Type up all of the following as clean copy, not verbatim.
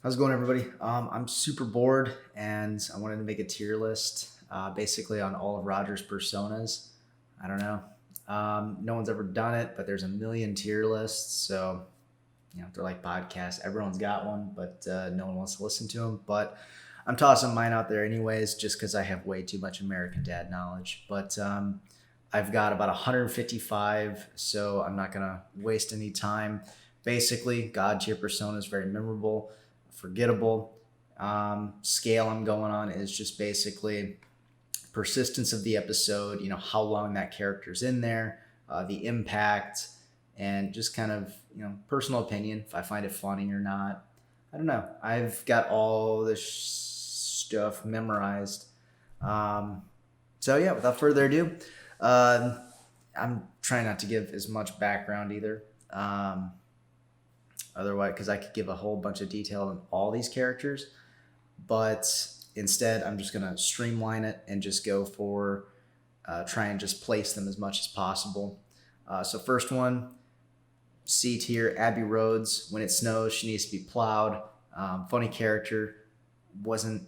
How's it going, everybody? I'm super bored, and I wanted to make a tier list, basically on all of Roger's personas. I don't know. No one's ever done it, but there's a million tier lists. So, they're like podcasts. Everyone's got one, but no one wants to listen to them. But I'm tossing mine out there anyways, just because I have way too much American Dad knowledge. But I've got about 155, so I'm not gonna waste any time. Basically, God tier persona is very memorable, forgettable. Scale I'm going on is just basically persistence of the episode, how long that character's in there, the impact, and just kind of, personal opinion, if I find it funny or not. I don't know. I've got all this stuff memorized. So yeah, without further ado, I'm trying not to give as much background either. Otherwise, because I could give a whole bunch of detail on all these characters, but instead I'm just going to streamline it and just go for try and just place them as much as possible. So first one, C tier, Abby Rhodes. When it snows, she needs to be plowed. Funny character, wasn't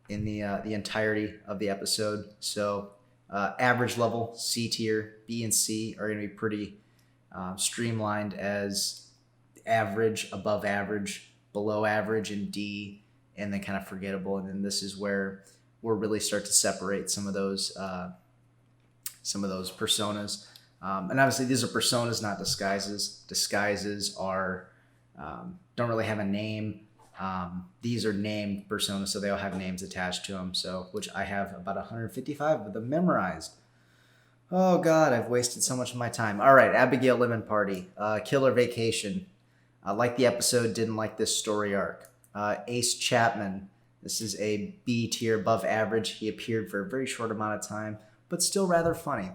in the entirety of the episode. So average level, C tier. B and C are going to be pretty streamlined as average, above average, below average, and D, and then kind of forgettable. And then this is where we'll really start to separate some of those personas. And obviously these are personas, not disguises. Disguises are don't really have a name. These are named personas, so they all have names attached to them. So, which I have about 155 of them memorized. Oh God, I've wasted so much of my time. All right, Abigail Lemon Party, Killer Vacation. I like the episode, didn't like this story arc. Ace Chapman, this is a B tier, above average. He appeared for a very short amount of time, but still rather funny.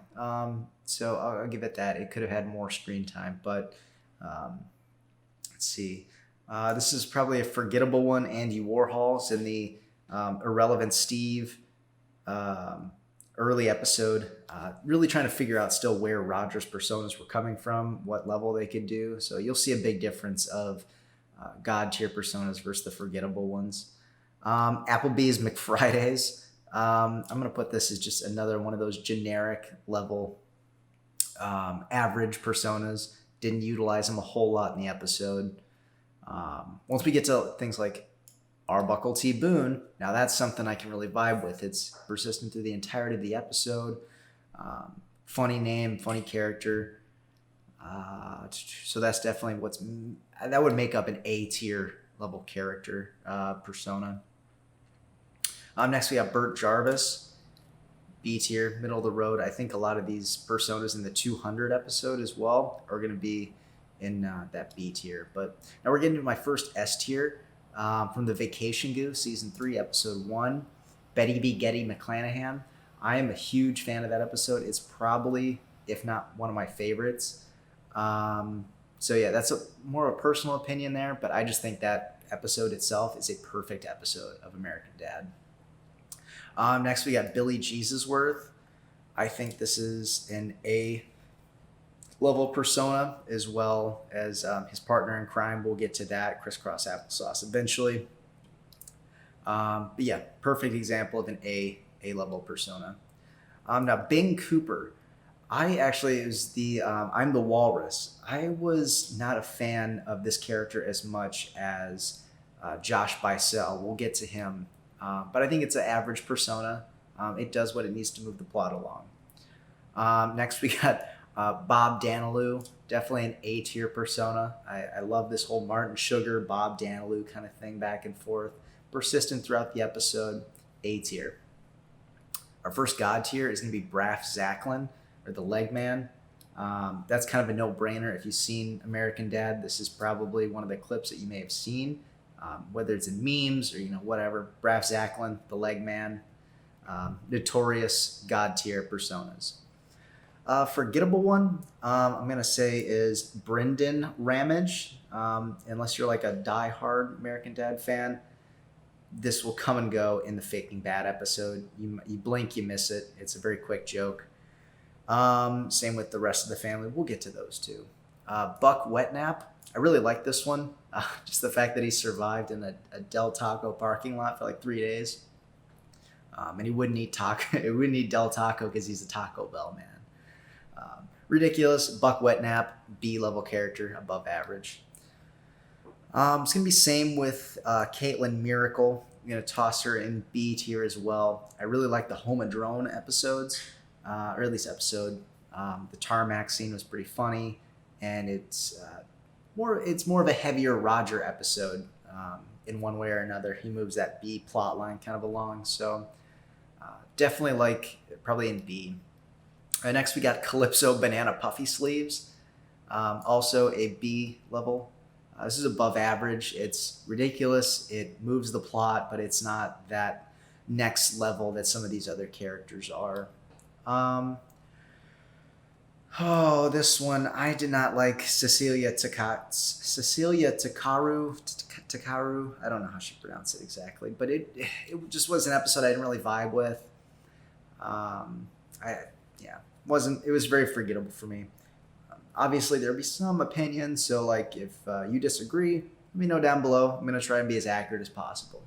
So I'll give it that. It could have had more screen time, but let's see. This is probably a forgettable one. Andy Warhol's in the Irrelevant Steve early episode. Really trying to figure out still where Roger's personas were coming from, what level they could do. So you'll see a big difference of God tier personas versus the forgettable ones. Applebee's McFridays. I'm going to put this as just another one of those generic level average personas. Didn't utilize them a whole lot in the episode. Once we get to things like Arbuckle T. Boone, now that's something I can really vibe with. It's persistent through the entirety of the episode. Funny name, funny character. So that's definitely that would make up an A tier level character persona. Next we have Bert Jarvis, B tier, middle of the road. I think a lot of these personas in the 200 episode as well are going to be in that B tier. But now we're getting to my first S tier from the Vacation Goo, season 3, episode 1, Betty B. Getty McClanahan. I am a huge fan of that episode. It's probably, if not one of my favorites. So yeah, that's more of a personal opinion there, but I just think that episode itself is a perfect episode of American Dad. Next we got Billy Jesusworth. I think this is an A level persona, as well as his partner in crime. We'll get to that, Crisscross Applesauce, eventually. But yeah, perfect example of an A level persona. Now Bing Cooper. I'm the Walrus. I was not a fan of this character as much as Josh Bicel. We'll get to him. But I think it's an average persona. It does what it needs to move the plot along. Next we got Bob Danilou, definitely an A tier persona. I love this whole Martin Sugar, Bob Danilou kind of thing back and forth. Persistent throughout the episode, A tier. Our first God tier is going to be Braff Zachlin, or the Leg Man. That's kind of a no-brainer. If you've seen American Dad, this is probably one of the clips that you may have seen, whether it's in memes or whatever. Braff Zachlin, the Leg Man, notorious God tier personas. Forgettable one, I'm going to say is Brendan Ramage. Unless you're like a die-hard American Dad fan, this will come and go in the Faking Bad episode. You blink, you miss it. It's a very quick joke. Same with the rest of the family. We'll get to those too. Buck Wetnap. I really like this one. Just the fact that he survived in a Del Taco parking lot for like 3 days. And he wouldn't eat taco. It wouldn't eat Del Taco because he's a Taco Bell man. Ridiculous. Buck Wetnap, B-level character, above average. It's going to be same with Caitlin Miracle. I'm going to toss her in B tier as well. I really like the Home Drone episodes, or at least episode. The tarmac scene was pretty funny, and it's more of a heavier Roger episode in one way or another. He moves that B plot line kind of along, so definitely like probably in B. Next we got Calypso Banana Puffy Sleeves, also a B level. This is above average. It's ridiculous. It moves the plot, but it's not that next level that some of these other characters are. This one, I did not like Cecilia Takaru. I don't know how she pronounced it exactly, but it just was an episode I didn't really vibe with. It was very forgettable for me. Obviously, there'll be some opinions, so like if you disagree, let me know down below. I'm going to try and be as accurate as possible.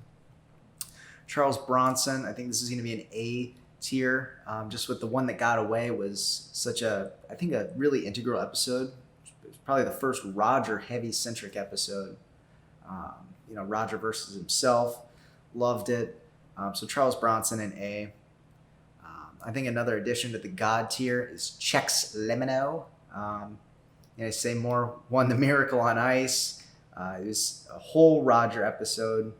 Charles Bronson, I think this is going to be an A tier. Just with the one that got away was such a really integral episode. It was probably the first Roger heavy-centric episode. Roger versus himself. Loved it. So Charles Bronson in A. I think another addition to the God tier is Chex Lemino. I say more won the Miracle on Ice. It was a whole Roger episode.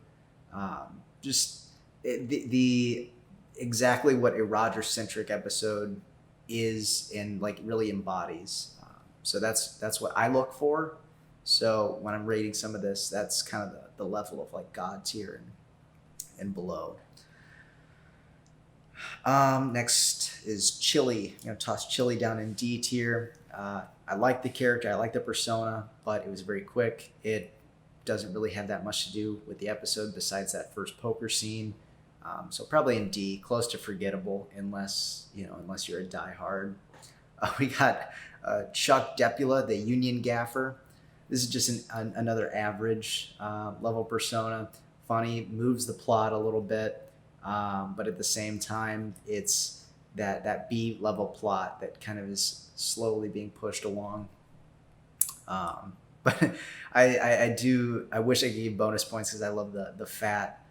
The exactly what a Roger-centric episode is and like really embodies. So that's what I look for. So when I'm rating some of this, that's kind of the level of like God tier and below. Next is Chili. Toss Chili down in D tier. I like the character, I like the persona, but it was very quick. It doesn't really have that much to do with the episode besides that first poker scene. So probably in D, close to forgettable, unless you're a diehard. We got Chuck Depula, the Union Gaffer. This is just another average level persona. Funny, moves the plot a little bit. But at the same time, it's that B level plot that kind of is slowly being pushed along. But I wish I could give bonus points because I love the fat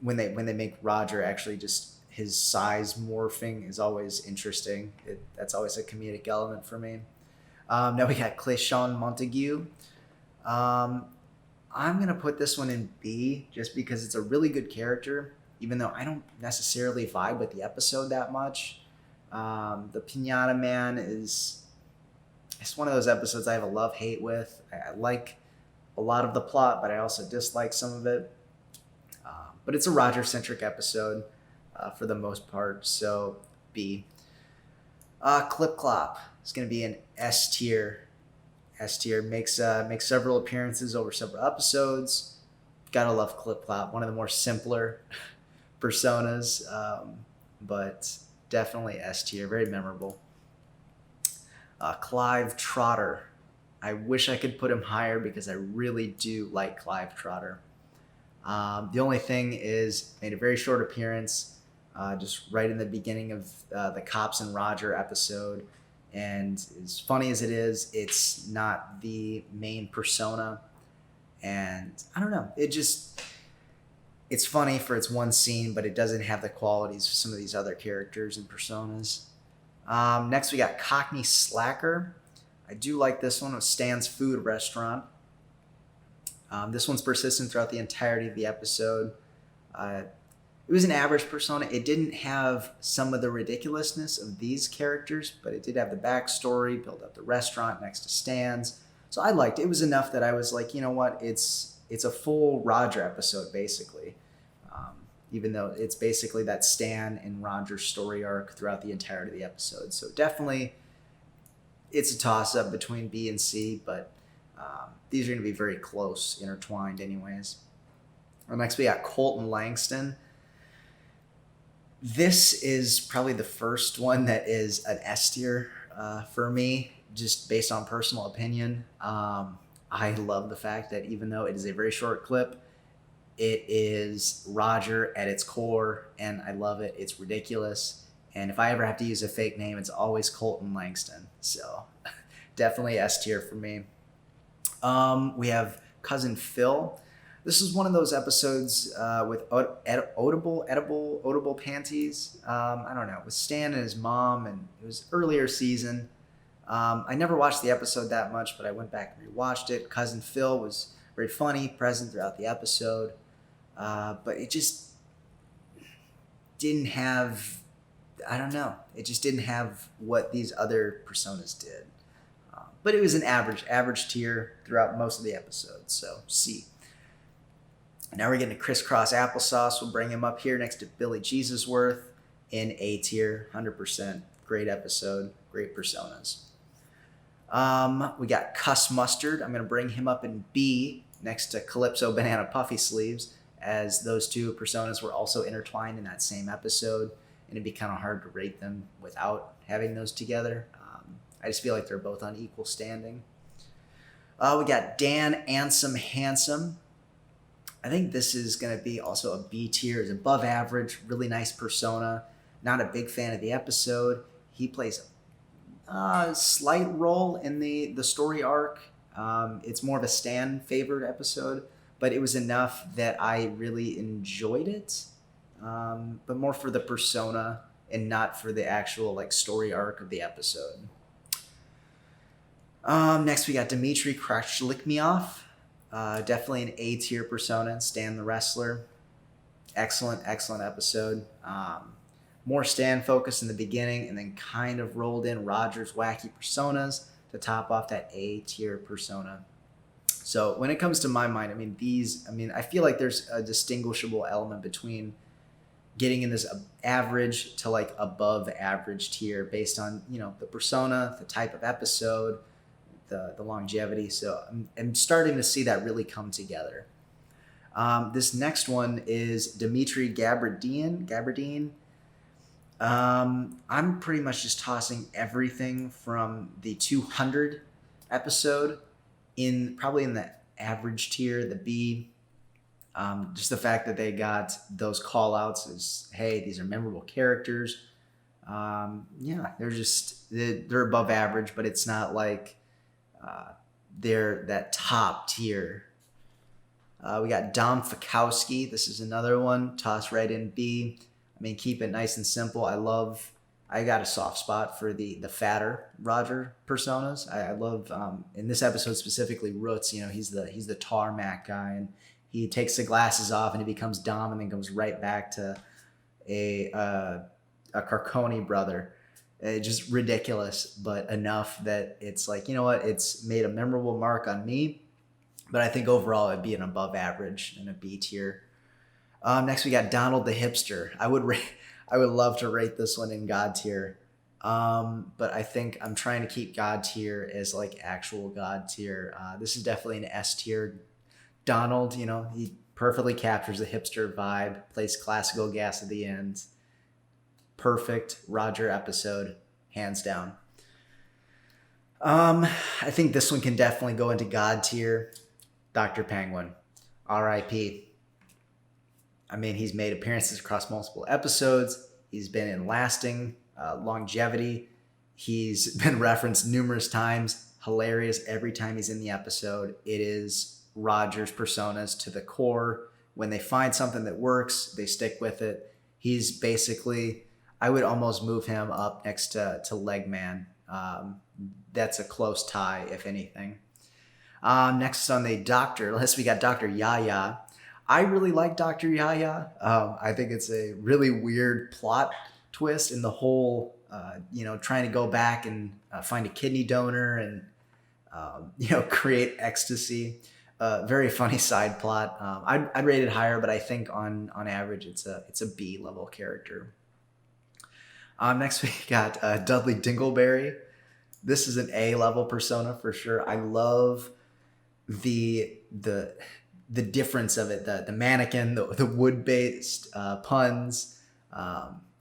when they make Roger actually just his size morphing is always interesting. That's always a comedic element for me. Now we got Claishawn Montague. I'm gonna put this one in B just because it's a really good character. Even though I don't necessarily vibe with the episode that much. The Pinata Man it's one of those episodes I have a love-hate with. I like a lot of the plot, but I also dislike some of it. But it's a Roger-centric episode for the most part, so B. Clip Clop is going to be an S tier. S tier makes several appearances over several episodes. Gotta love Clip Clop, one of the more simpler personas, but definitely S tier, very memorable. Clive Trotter. I wish I could put him higher because I really do like Clive Trotter. The only thing is, made a very short appearance, just right in the beginning of the Cops and Roger episode, and as funny as it is, it's not the main persona, and I don't know, it's funny for its one scene, but it doesn't have the qualities of some of these other characters and personas. Next, we got Cockney Slacker. I do like this one with Stan's Food Restaurant. This one's persistent throughout the entirety of the episode. It was an average persona. It didn't have some of the ridiculousness of these characters, but it did have the backstory, build up the restaurant next to Stan's. So I liked it. It was enough that I was like, you know what, it's a full Roger episode, basically. Even though it's basically that Stan and Roger story arc throughout the entirety of the episode. So definitely it's a toss-up between B and C, but these are going to be very close, intertwined anyways. Next, we got Colton Langston. This is probably the first one that is an S tier for me. just based on personal opinion, I love the fact that even though it is a very short clip, it is Roger at its core, and I love it. It's ridiculous. And if I ever have to use a fake name, it's always Colton Langston. So definitely S tier for me. We have Cousin Phil. This is one of those episodes with audible panties. I don't know. With Stan and his mom, and it was earlier season. I never watched the episode that much, but I went back and rewatched it. Cousin Phil was very funny, present throughout the episode. But it just didn't have, I don't know. It just didn't have what these other personas did. But it was an average tier throughout most of the episodes. So C. Now we're getting to Crisscross Applesauce. We'll bring him up here next to Billy Jesusworth in A tier, 100%. Great episode, great personas. We got Cuss Mustard. I'm going to bring him up in B next to Calypso Banana Puffy Sleeves, as those two personas were also intertwined in that same episode, and it'd be kind of hard to rate them without having those together. I just feel like they're both on equal standing. We got Dan Ansem Handsome. I think this is going to be also a B tier. It's above average, really nice persona. Not a big fan of the episode. He plays a slight role in the story arc. It's more of a Stan favored episode, but it was enough that I really enjoyed it. But more for the persona and not for the actual like story arc of the episode. Next we got Dimitri Crush Lick Me Off. Definitely an A tier persona, Stan the Wrestler. Excellent episode. More Stan focused in the beginning, and then kind of rolled in Roger's wacky personas to top off that A tier persona. So when it comes to my mind, I feel like there's a distinguishable element between getting in this average to like above average tier based on, the persona, the type of episode, the longevity. So I'm starting to see that really come together. This next one is Dimitri Gabardine. I'm pretty much just tossing everything from the 200 episode probably in the average tier, the B. Just the fact that they got those call outs is, hey, these are memorable characters. They're above average, but it's not like they're that top tier. We got Dom Fukowski. This is another one. Toss right in B. Keep it nice and simple. I got a soft spot for the fatter Roger personas. I love, in this episode specifically, Rhodes. He's the tarmac guy, and he takes the glasses off and he becomes Dom, and then goes right back to a Carconi brother. Just ridiculous, but enough that it's like, it's made a memorable mark on me. But I think overall it'd be an above average and a B tier. Next we got Donald the Hipster. I would love to rate this one in God tier. But I think I'm trying to keep God tier as like actual God tier. This is definitely an S tier. Donald, he perfectly captures the hipster vibe, plays classical gas at the end. Perfect Roger episode, hands down. I think this one can definitely go into God tier. Dr. Penguin, R.I.P. He's made appearances across multiple episodes. He's been in lasting longevity. He's been referenced numerous times. Hilarious every time he's in the episode. It is Roger's personas to the core. When they find something that works, they stick with it. He's basically, I would almost move him up next to Legman. That's a close tie, if anything. Next on the doctor list, we got Dr. Yaya. I really like Dr. Yaya. I think it's a really weird plot twist in the whole, trying to go back and find a kidney donor and, create ecstasy. Very funny side plot. I'd rate it higher, but I think on average it's a B level character. Next we got Dudley Dinkleberry. This is an A level persona for sure. I love the difference of it, the mannequin, the wood-based puns.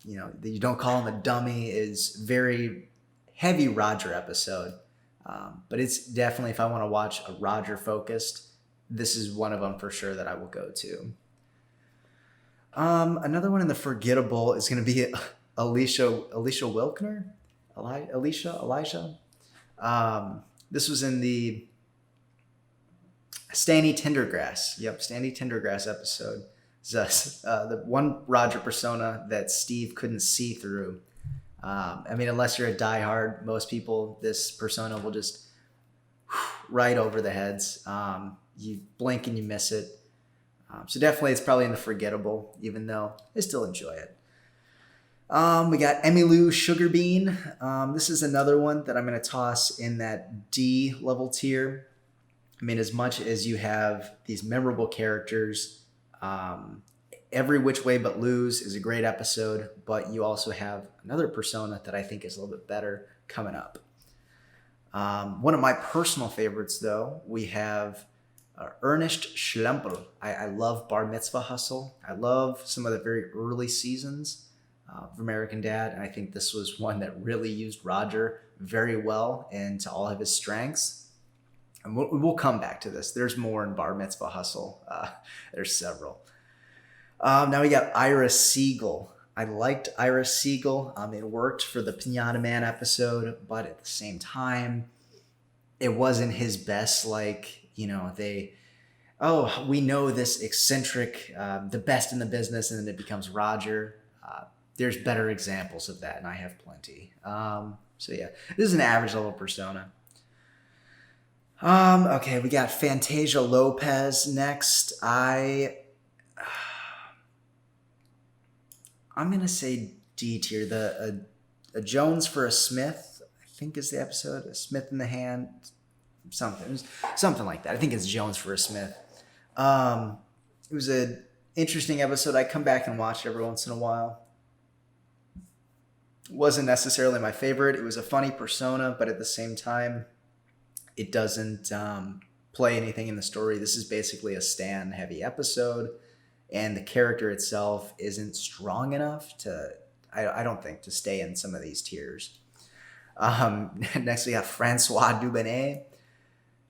You don't call him a dummy is very heavy Roger episode. But it's definitely, if I want to watch a Roger focused, this is one of them for sure that I will go to. Another one in the forgettable is going to be Alicia Wilkner. Elijah. This was in the Stanny Tindergrass. Yep, Stanny Tindergrass episode. The one Roger persona that Steve couldn't see through. Unless you're a diehard, most people, this persona will just right over the heads. You blink and you miss it. So definitely it's probably in the forgettable, even though I still enjoy it. We got Emmylou Sugar Bean. This is another one that I'm going to toss in that D level tier. As much as you have these memorable characters, Every Which Way But Lose is a great episode, but you also have another persona that I think is a little bit better coming up. One of my personal favorites, though, we have Ernest Schlemp. I love Bar Mitzvah Hustle. I love some of the very early seasons of American Dad, and I think this was one that really used Roger very well and to all of his strengths. And we'll come back to this. There's more in Bar Mitzvah Hustle. There's several. Now we got Ira Siegel. I liked Ira Siegel. It worked for the Pinata Man episode, but at the same time, it wasn't his best. We know this eccentric, the best in the business, and then it becomes Roger. There's better examples of that, and I have plenty. This is an average level persona. Okay, we got Fantasia Lopez next. I'm gonna say D tier. A Jones for a Smith, I think is the episode. A Smith in the Hand, something like that. I think it's Jones for a Smith. It was an interesting episode. I come back and watch every once in a while. Wasn't necessarily my favorite. It was a funny persona, but at the same time, it doesn't play anything in the story. This is basically a Stan heavy episode, and the character itself isn't strong enough I don't think, to stay in some of these tiers. Next we have Francois Dubonnet.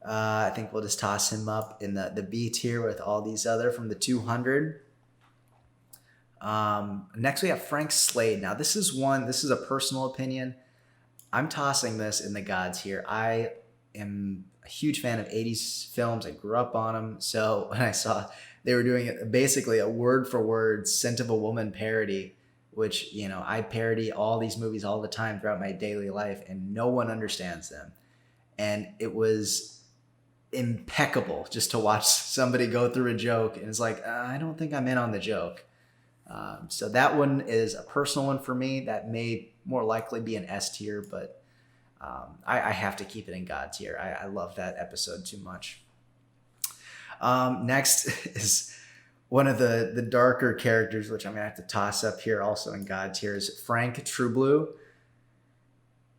I think we'll just toss him up in the B tier with all these other from the 200. Next we have Frank Slade. Now this is a personal opinion. I'm tossing this in the God tier. I am a huge fan of 80s films. I grew up on them. So when I saw they were doing basically a word for word Scent of a Woman parody, which, I parody all these movies all the time throughout my daily life, and no one understands them. And it was impeccable just to watch somebody go through a joke, and it's like, I don't think I'm in on the joke. So that one is a personal one for me. That may more likely be an S tier, but I have to keep it in God tier. I love that episode too much. Next is one of the darker characters, which I'm going to have to toss up here also in God tier, is Frank Trueblue.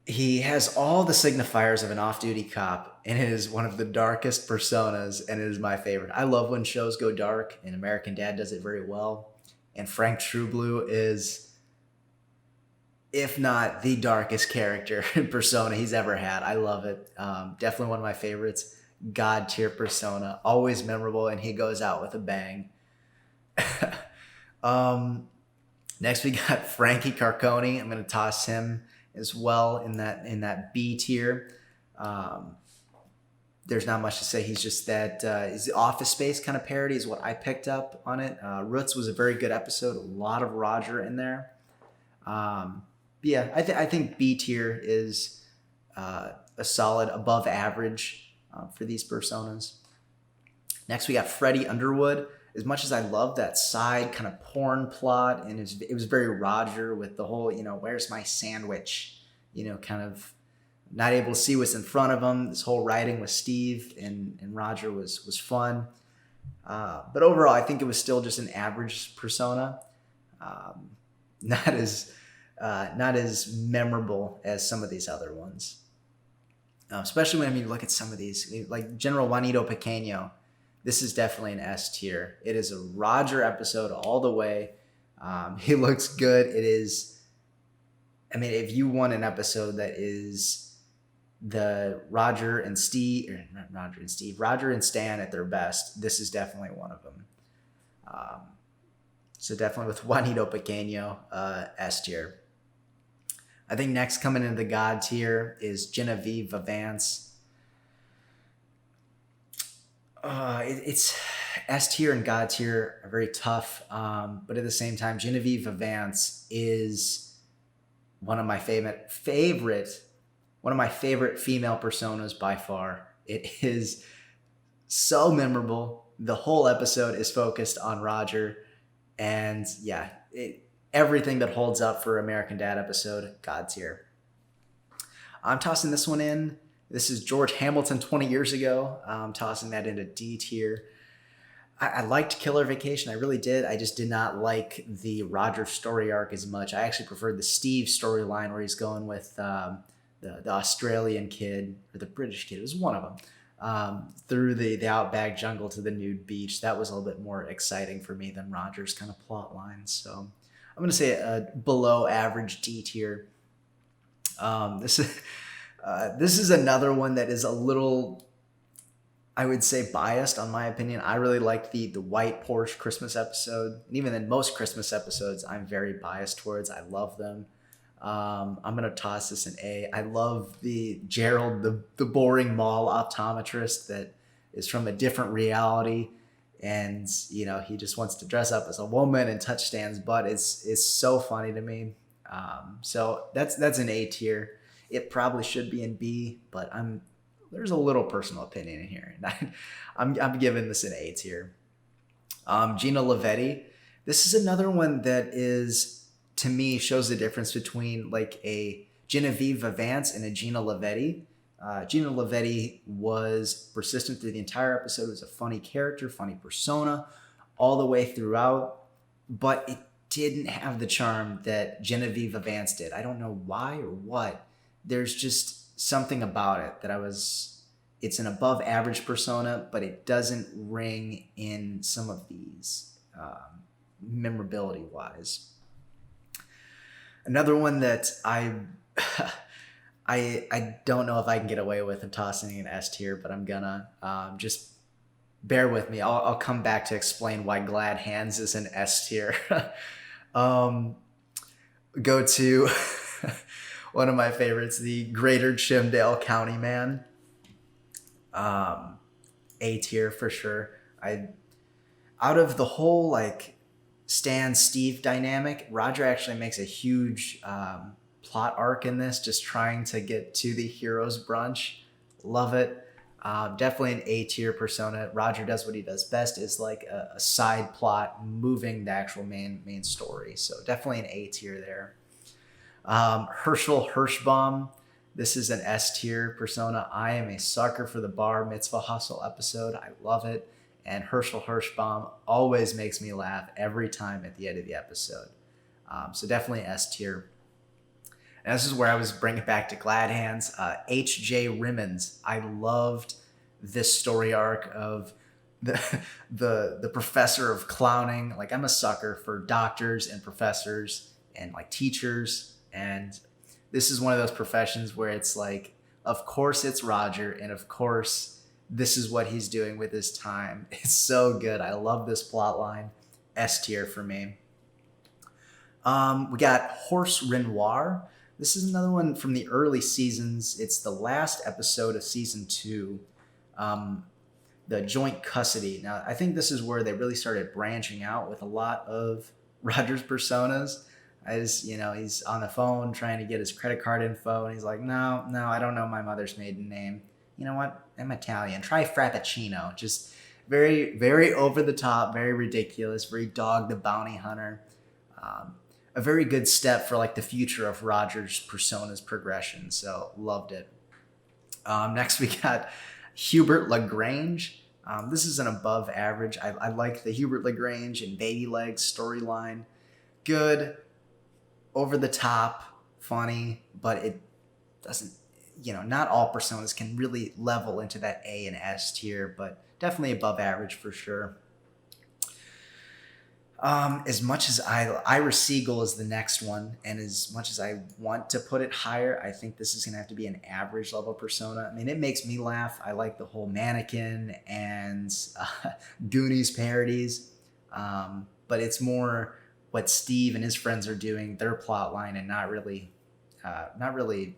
He has all the signifiers of an off-duty cop, and it is one of the darkest personas, and it is my favorite. I love when shows go dark, and American Dad does it very well. And Frank Trueblue is, if not the darkest character in persona he's ever had. I love it. Definitely one of my favorites. God tier persona, always memorable, and he goes out with a bang. Next we got Frankie Carconi. I'm going to toss him as well in that B tier. There's not much to say. He's just that his Office Space kind of parody is what I picked up on it. Roots was a very good episode. A lot of Roger in there. I think B tier is a solid above average for these personas. Next, we got Freddy Underwood. As much as I love that side kind of porn plot, and it was very Roger with the whole, where's my sandwich? Kind of not able to see what's in front of him. This whole writing with Steve and Roger was fun. But overall, I think it was still just an average persona. Not as memorable as some of these other ones. Especially when you look at some of these, like General Juanito Pequeño. This is definitely an S tier. It is a Roger episode all the way. He looks good. It is, if you want an episode that is the Roger and Stan at their best, this is definitely one of them. So definitely with Juanito Pequeño, S tier. I think next coming into the God tier is Genevieve Vance. It's S tier and God tier are very tough, but at the same time, Genevieve Vance is one of my favorite female personas by far. It is so memorable. The whole episode is focused on Roger, and yeah, everything that holds up for American Dad episode, God tier. I'm tossing this one in. This is George Hamilton 20 years ago. I'm tossing that into D tier. I liked Killer Vacation. I really did. I just did not like the Roger story arc as much. I actually preferred the Steve storyline where he's going with the Australian kid, or the British kid. It was one of them. Through the outback jungle to the nude beach. That was a little bit more exciting for me than Roger's kind of plot line. So I'm going to say a below average D tier. This is another one that is a little, I would say, biased on my opinion. I really liked the white Porsche Christmas episode. And even in most Christmas episodes, I'm very biased towards. I love them. I'm going to toss this an A. I love the Gerald, the boring mall optometrist that is from a different reality. And, he just wants to dress up as a woman and touch Stan's butt. It's so funny to me. So that's an A tier. It probably should be in B, but there's a little personal opinion in here. And I'm giving this an A tier. Gina Lavetti. This is another one that is, to me, shows the difference between like a Genevieve Vance and a Gina Lavetti. Gina Lavetti was persistent through the entire episode. Was a funny character, funny persona all the way throughout, but it didn't have the charm that Genevieve Vance did. I don't know why or what. There's just something about it that it's an above average persona, but it doesn't ring in some of these memorability wise. Another one that I don't know if I can get away with tossing an S tier, but I'm gonna just bear with me. I'll come back to explain why Glad Hands is an S tier. Go to one of my favorites, the Greater Chimdale County Man. A tier for sure. Out of the whole like Stan Steve dynamic, Roger actually makes a huge plot arc in this, just trying to get to the hero's brunch. Love it. Definitely an A tier persona. Roger does what he does best, is like a side plot moving the actual main story. So definitely an A tier there. Herschel Hirschbaum. This is an S tier persona. I am a sucker for the bar mitzvah hustle episode. I love it. And Herschel Hirschbaum always makes me laugh every time at the end of the episode. So definitely S tier. And this is where I was bringing it back to Glad Hands. H.J. Rimmons. I loved this story arc of the professor of clowning. Like, I'm a sucker for doctors and professors and like teachers. And this is one of those professions where it's like, of course it's Roger, and of course this is what he's doing with his time. It's so good. I love this plot line. S tier for me. We got Horse Renoir. This is another one from the early seasons. It's the last episode of season 2, the joint custody. Now, I think this is where they really started branching out with a lot of Roger's personas. He's on the phone trying to get his credit card info, and he's like, no, I don't know my mother's maiden name. You know what? I'm Italian. Try Frappuccino. Just very, very over the top, very ridiculous, very Dog the Bounty Hunter. A very good step for like the future of Roger's persona's progression. So loved it. Next we got Hubert LaGrange. This is an above average. I like the Hubert LaGrange and Baby Legs storyline. Good, over the top, funny, but it doesn't, not all personas can really level into that A and S tier, but definitely above average for sure. As much as Ira Siegel is the next one, and as much as I want to put it higher, I think this is gonna have to be an average level persona. I mean, it makes me laugh. I like the whole mannequin and Goonies parodies, but it's more what Steve and his friends are doing, their plot line, and not really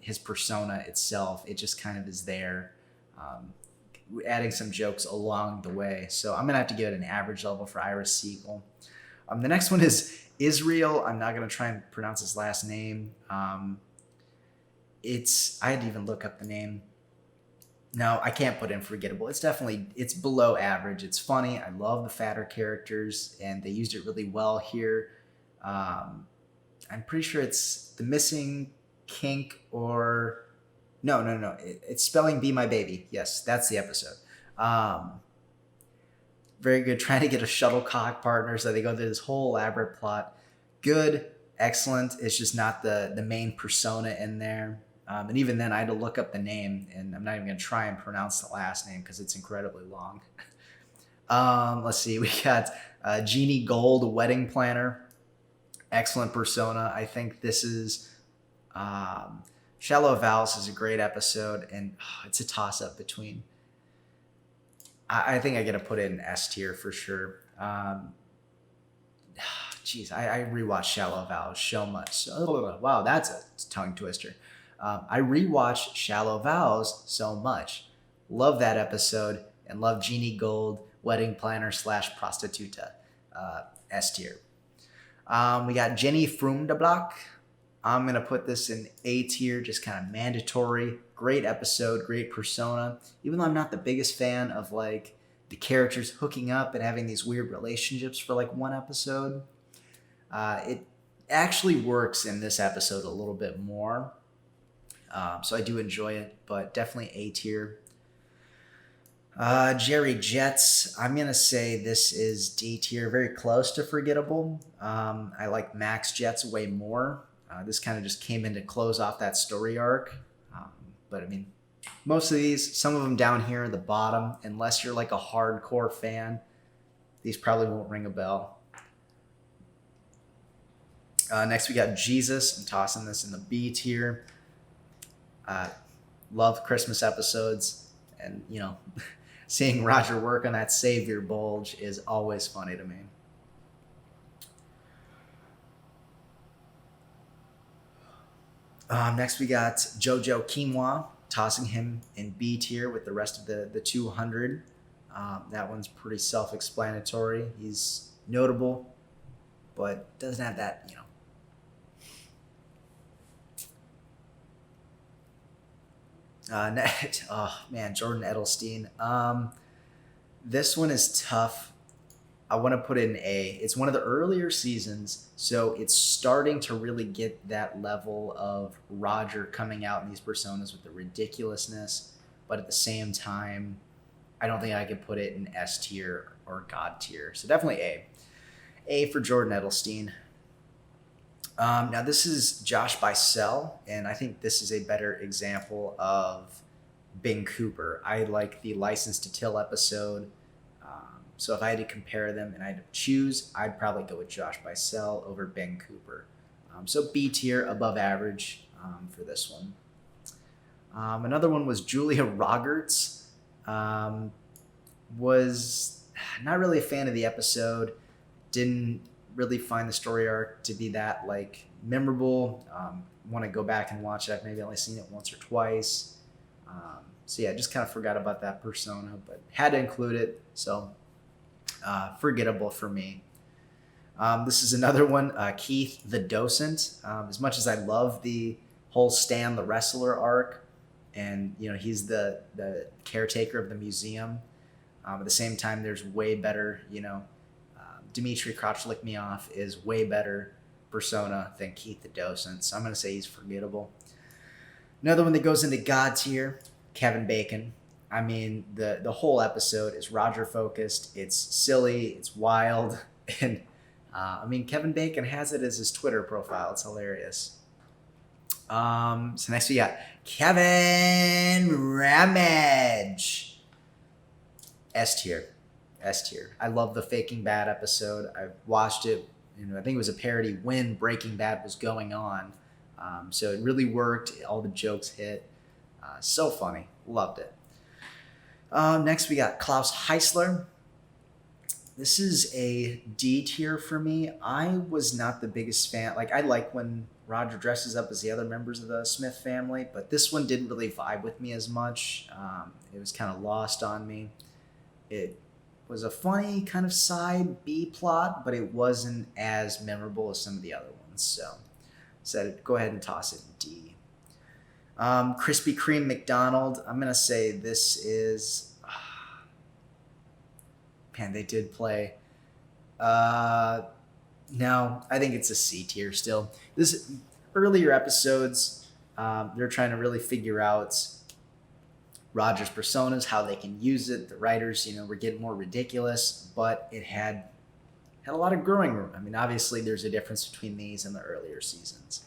his persona itself. It just kind of is there, adding some jokes along the way. So I'm gonna have to give it an average level for Ira Siegel. The next one is Israel. I'm not going to try and pronounce his last name. I had to even look up the name. No, I can't put in forgettable. It's below average. It's funny. I love the fatter characters, and they used it really well here. I'm pretty sure it's The Missing Kink or... No. It's Spelling Be My Baby. Yes, that's the episode. Very good, trying to get a shuttlecock partner, so they go through this whole elaborate plot. Good, excellent. It's just not the main persona in there. And even then, I had to look up the name, and I'm not even going to try and pronounce the last name because it's incredibly long. Let's see. We got Jeannie Gold, Wedding Planner. Excellent persona. I think this is... Shallow Vows is a great episode, and it's a toss-up between... I think I got to put it in S tier for sure. Geez, I rewatched Shallow Vows so much. Wow, that's a tongue twister. I rewatched Shallow Vows so much. Love that episode and love Jeannie Gold, Wedding Planner / Prostituta. S tier. We got Jenny Frumdeblock. I'm going to put this in A tier, just kind of mandatory. Great episode, great persona. Even though I'm not the biggest fan of like the characters hooking up and having these weird relationships for like one episode, it actually works in this episode a little bit more. So I do enjoy it, but definitely A tier. Jerry Jets, I'm going to say this is D tier, very close to forgettable. I like Max Jets way more. This kind of just came in to close off that story arc. But I mean, most of these, some of them down here at the bottom, unless you're like a hardcore fan, these probably won't ring a bell. Next, we got Jesus. I'm tossing this in the B tier. Love Christmas episodes. And, you know, seeing Roger work on that Savior bulge is always funny to me. Next, we got Jojo Quinoa, tossing him in B tier with the rest of the 200. That one's pretty self-explanatory. He's notable, but doesn't have that, you know. Jordan Edelstein. This one is tough. I want to put it in A. It's one of the earlier seasons, so it's starting to really get that level of Roger coming out in these personas with the ridiculousness, but at the same time, I don't think I could put it in S tier or God tier. So definitely A. A for Jordan Edelstein. Now this is Josh Bicel, and I think this is a better example of Bing Cooper. I like the License to Till episode. So if I had to compare them and I had to choose, I'd probably go with Josh Bicel over Ben Cooper. So B tier, above average for this one. Another one was Julia Rogerts. Was not really a fan of the episode. Didn't really find the story arc to be that like memorable. Want to go back and watch it. I've maybe only seen it once or twice. So yeah, just kind of forgot about that persona, but had to include it. So forgettable for me. This is another one, Keith the Docent. As much as I love the whole Stan the Wrestler arc, and you know he's the caretaker of the museum. At the same time, there's way better. You know, Dimitri Crush Lick Me Off is way better persona than Keith the Docent. So I'm gonna say he's forgettable. Another one that goes into God tier, Kevin Bacon. I mean, the whole episode is Roger focused. It's silly. It's wild. And I mean, Kevin Bacon has it as his Twitter profile. It's hilarious. So next we got Kevin Ramage. S tier. S tier. I love the Faking Bad episode. I watched it. I think it was a parody when Breaking Bad was going on. So it really worked. All the jokes hit. So funny. Loved it. Next, we got Klaus Heisler. This is a D tier for me. I was not the biggest fan. Like, I like when Roger dresses up as the other members of the Smith family, but this one didn't really vibe with me as much. It was kind of lost on me. It was a funny kind of side B plot, but it wasn't as memorable as some of the other ones. So go ahead and toss it in D. Krispy Kreme McDonald. I'm going to say this is... Man, they did play. No, I think it's a C tier still. This earlier episodes, they're trying to really figure out Roger's personas, how they can use it. The writers, were getting more ridiculous, but it had a lot of growing room. I mean, obviously, there's a difference between these and the earlier seasons.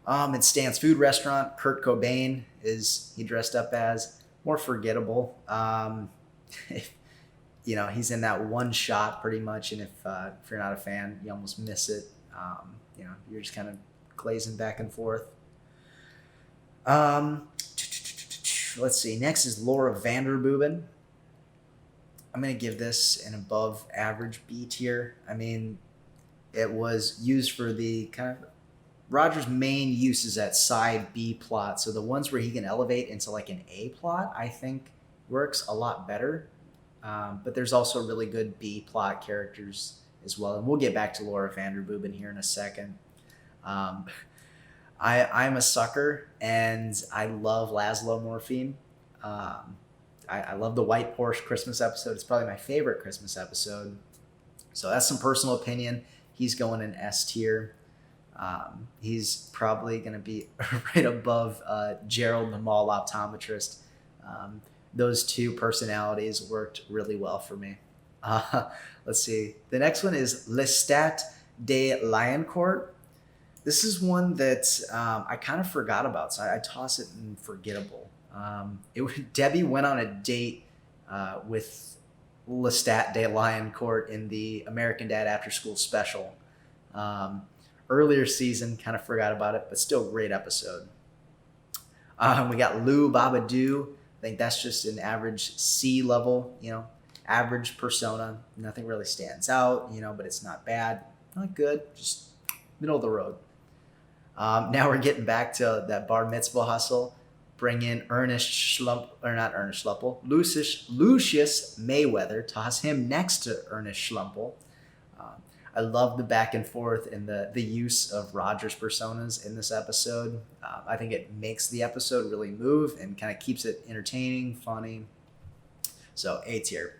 In Stan's Food Restaurant, Kurt Cobain he dressed up as more forgettable. He's in that one shot pretty much, and if you're not a fan, you almost miss it. You're just kind of glazing back and forth. Let's see. Next is Laura Vanderbuben. I'm going to give this an above average B tier. I mean, it was used for the kind of Roger's main use is that side B plot. So the ones where he can elevate into like an A plot, I think works a lot better. But there's also really good B plot characters as well. And we'll get back to Laura Vanderbuben here in a second. I'm a sucker, and I love Laszlo Morphine. I love the White Porsche Christmas episode. It's probably my favorite Christmas episode. So that's some personal opinion. He's going in S tier. He's probably going to be right above Gerald the mall optometrist. Those two personalities worked really well for me. Let's see. The next one is Lestat de Lioncourt. This is one that I kind of forgot about, so I toss it in forgettable. Debbie went on a date with Lestat de Lioncourt in the American Dad After School special. Earlier season, kind of forgot about it, but still great episode. We got Lou Babadoo. I think that's just an average C level, average persona. Nothing really stands out, but it's not bad, not good, just middle of the road. Now we're getting back to that bar mitzvah hustle. Bring in Lucius Mayweather. Toss him next to Ernest Schlemp. I love the back and forth and the use of Roger's personas in this episode. I think it makes the episode really move and kind of keeps it entertaining, funny. So A tier.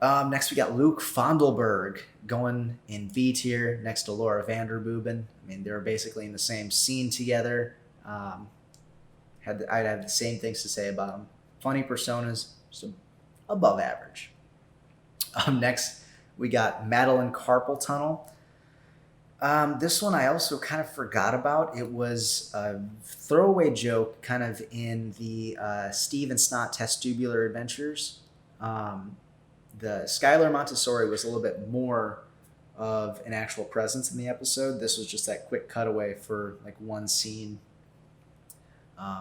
Next we got Luke Fondleberg going in B tier next to Laura Vanderbuben. I mean, they were basically in the same scene together. I'd have the same things to say about them. Funny personas, so above average. Next, we got Madeline Carpal Tunnel. This one I also kind of forgot about. It was a throwaway joke kind of in the Steve and Snot Testubular Adventures. The Skyler Montessori was a little bit more of an actual presence in the episode. This was just that quick cutaway for like one scene.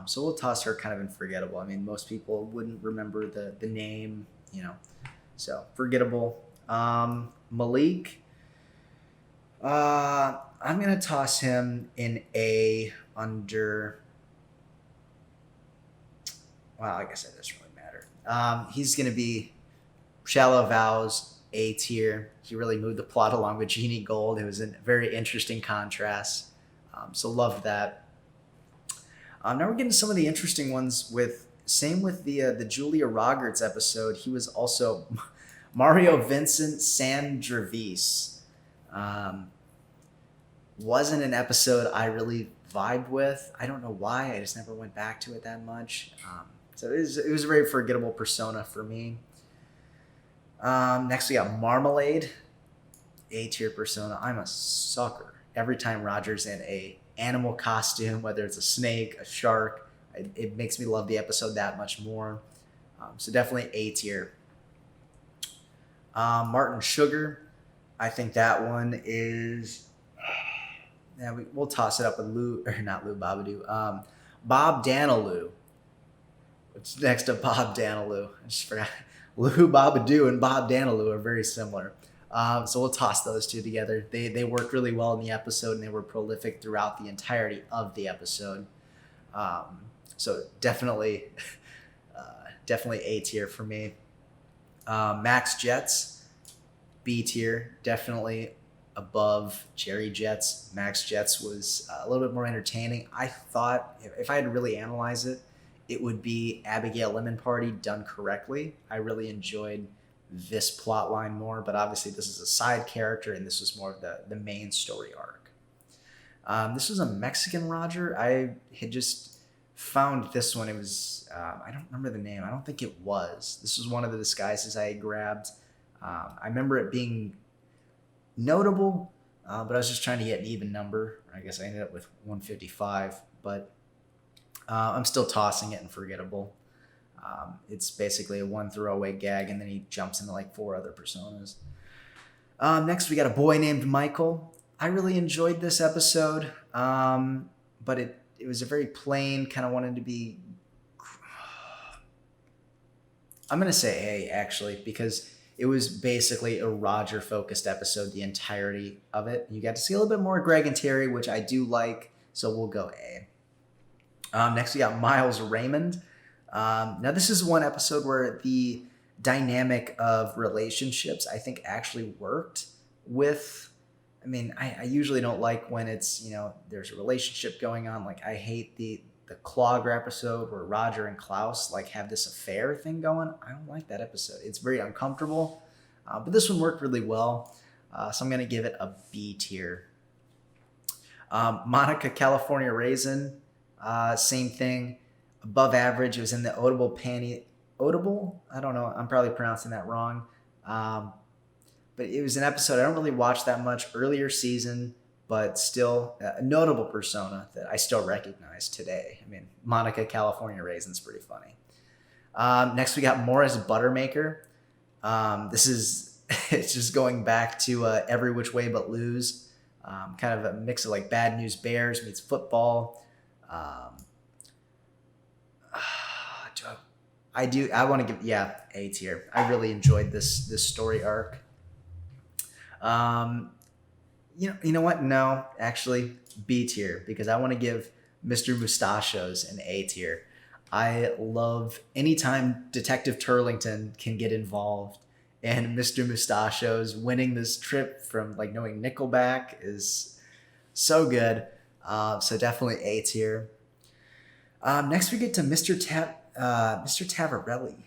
So we'll toss her kind of in forgettable. I mean, most people wouldn't remember the name, so forgettable. Malik, I'm going to toss him in A under... Well, I guess that doesn't really matter. He's going to be Shallow Vows, A tier. He really moved the plot along with Jeannie Gold. It was a very interesting contrast. So loved that. Now we're getting some of the interesting ones with the Julia Roberts episode. He was also Mario Vincent Sangiovese. Wasn't an episode I really vibed with. I don't know why. I just never went back to it that much. So it was a very forgettable persona for me. Next we got Marmalade, A tier persona. I'm a sucker. Every time Roger's in a animal costume, whether it's a snake, a shark, it makes me love the episode that much more. So definitely A tier. Martin Sugar. I think that one is. Yeah, we'll toss it up with Lou, or not Lou Babadoo. Bob Danilou. What's next to Bob Danilou? I just forgot. Lou Babadoo and Bob Danilou are very similar. So we'll toss those two together. They worked really well in the episode, and they were prolific throughout the entirety of the episode. So definitely A tier for me. Max Jets, B tier, definitely above Jerry Jets. Max Jets was a little bit more entertaining. I thought if I had to really analyze it, it would be Abigail Lemon Party done correctly. I really enjoyed this plot line more, but obviously this is a side character, and this was more of the main story arc. This was a Mexican Roger. I had just found this one. It was, I don't remember the name. I don't think it was. This was one of the disguises I had grabbed. I remember it being notable, but I was just trying to get an even number. I guess I ended up with 155, but I'm still tossing it and forgettable. It's basically a one throwaway gag, and then he jumps into like 4 other personas. Next, we got a boy named Michael. I really enjoyed this episode, but it was a very plain, kind of wanted to be... I'm going to say A, actually, because it was basically a Roger-focused episode, the entirety of it. You got to see a little bit more Greg and Terry, which I do like, so we'll go A. Next, we got Miles Raymond. Now, this is one episode where the dynamic of relationships, I think, actually worked with... I mean, I usually don't like when it's, there's a relationship going on. Like, I hate the Clogger episode where Roger and Klaus, like, have this affair thing going. I don't like that episode. It's very uncomfortable. But this one worked really well. So I'm going to give it a B tier. Monica California Raisin, same thing. Above average. It was in the Audible panty. Audible? I don't know. I'm probably pronouncing that wrong. But it was an episode I don't really watch that much. Earlier season, but still a notable persona that I still recognize today. I mean, Monica California Raisin's pretty funny. Next, we got Morris Buttermaker. This is, it's just going back to Every Which Way But Lose. Kind of a mix of like Bad News Bears meets football. I want to give, A tier. I really enjoyed this story arc. You know what? No, actually, B tier, because I want to give Mr. Mustachios an A tier. I love anytime Detective Turlington can get involved, and Mr. Mustachios winning this trip from like knowing Nickelback is so good. So definitely A tier. Next we get to Mr. Tavarelli.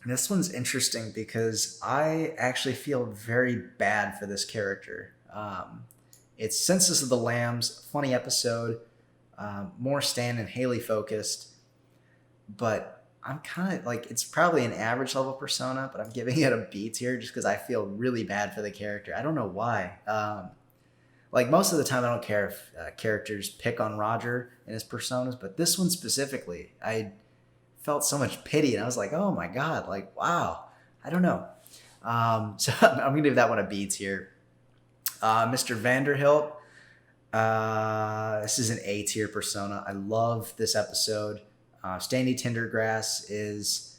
This one's interesting because I actually feel very bad for this character. It's Census of the Lambs, funny episode, more Stan and Haley focused, but I'm kind of like, it's probably an average level persona, but I'm giving it a B tier just because I feel really bad for the character. I don't know why. Like most of the time, I don't care if characters pick on Roger and his personas, but this one specifically, I felt so much pity, and I was like, oh my god, like, wow, I don't know. So I'm gonna give that one a B tier. Mr. Vanderhilt, this is an A tier persona. I love this episode. Standy Tindergrass is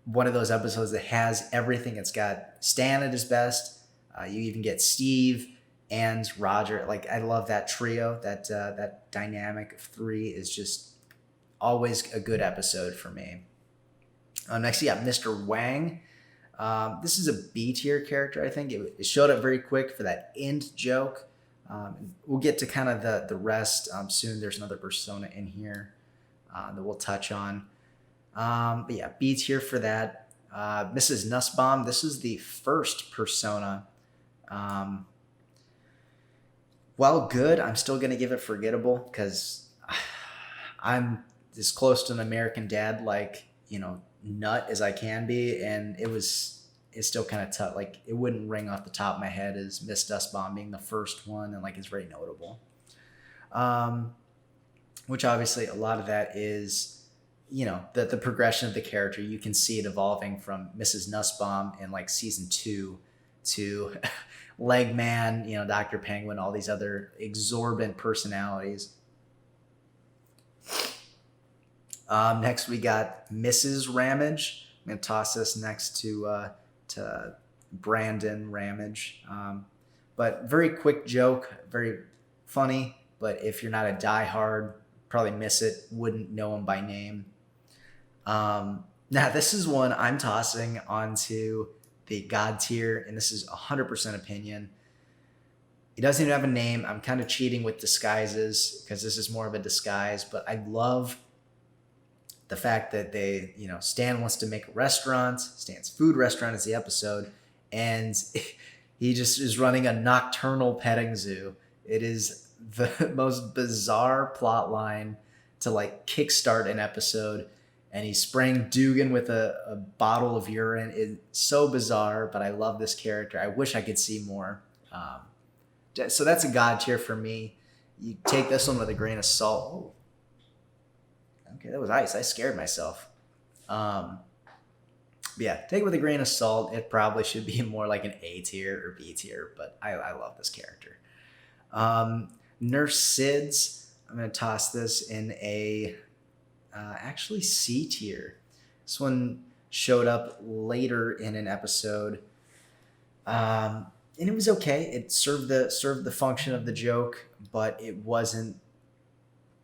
one of those episodes that has everything. It's got Stan at his best. You even get Steve and Roger. Like, I love that trio. That dynamic of 3 is just always a good episode for me. Next, you got Mr. Wang. This is a B tier character, I think. It showed up very quick for that end joke. We'll get to kind of the rest soon. There's another persona in here that we'll touch on. But yeah, B tier for that. Mrs. Nussbaum, this is the first persona. While good, I'm still going to give it forgettable because I'm as close to an American Dad, like, nut as I can be, and it's still kind of tough. Like, it wouldn't ring off the top of my head as Miss Nussbaum being the first one, and like it's very notable. Which obviously a lot of that is the progression of the character. You can see it evolving from Mrs. Nussbaum in like season 2 to Legman, Dr. Penguin, all these other exorbitant personalities. Next we got Mrs. Ramage. I'm gonna toss this next to Brandon Ramage. But very quick joke, very funny. But if you're not a diehard, probably miss it. Wouldn't know him by name. Now this is one I'm tossing onto the God tier, and this is 100% opinion. He doesn't even have a name. I'm kind of cheating with disguises because this is more of a disguise, but I love the fact that Stan wants to make a restaurant. Stan's food restaurant is the episode, and he just is running a nocturnal petting zoo. It is the most bizarre plot line to like kickstart an episode, and he's spraying Dugan with a bottle of urine. It's so bizarre, but I love this character. I wish I could see more. So that's a God tier for me. You take this one with a grain of salt. Oh. Okay, that was ice. I scared myself. Yeah, take it with a grain of salt. It probably should be more like an A tier or B tier, but I love this character. Nurse Sids, I'm going to toss this in a actually C tier. This one showed up later in an episode, and it was okay. It served the function of the joke, but it wasn't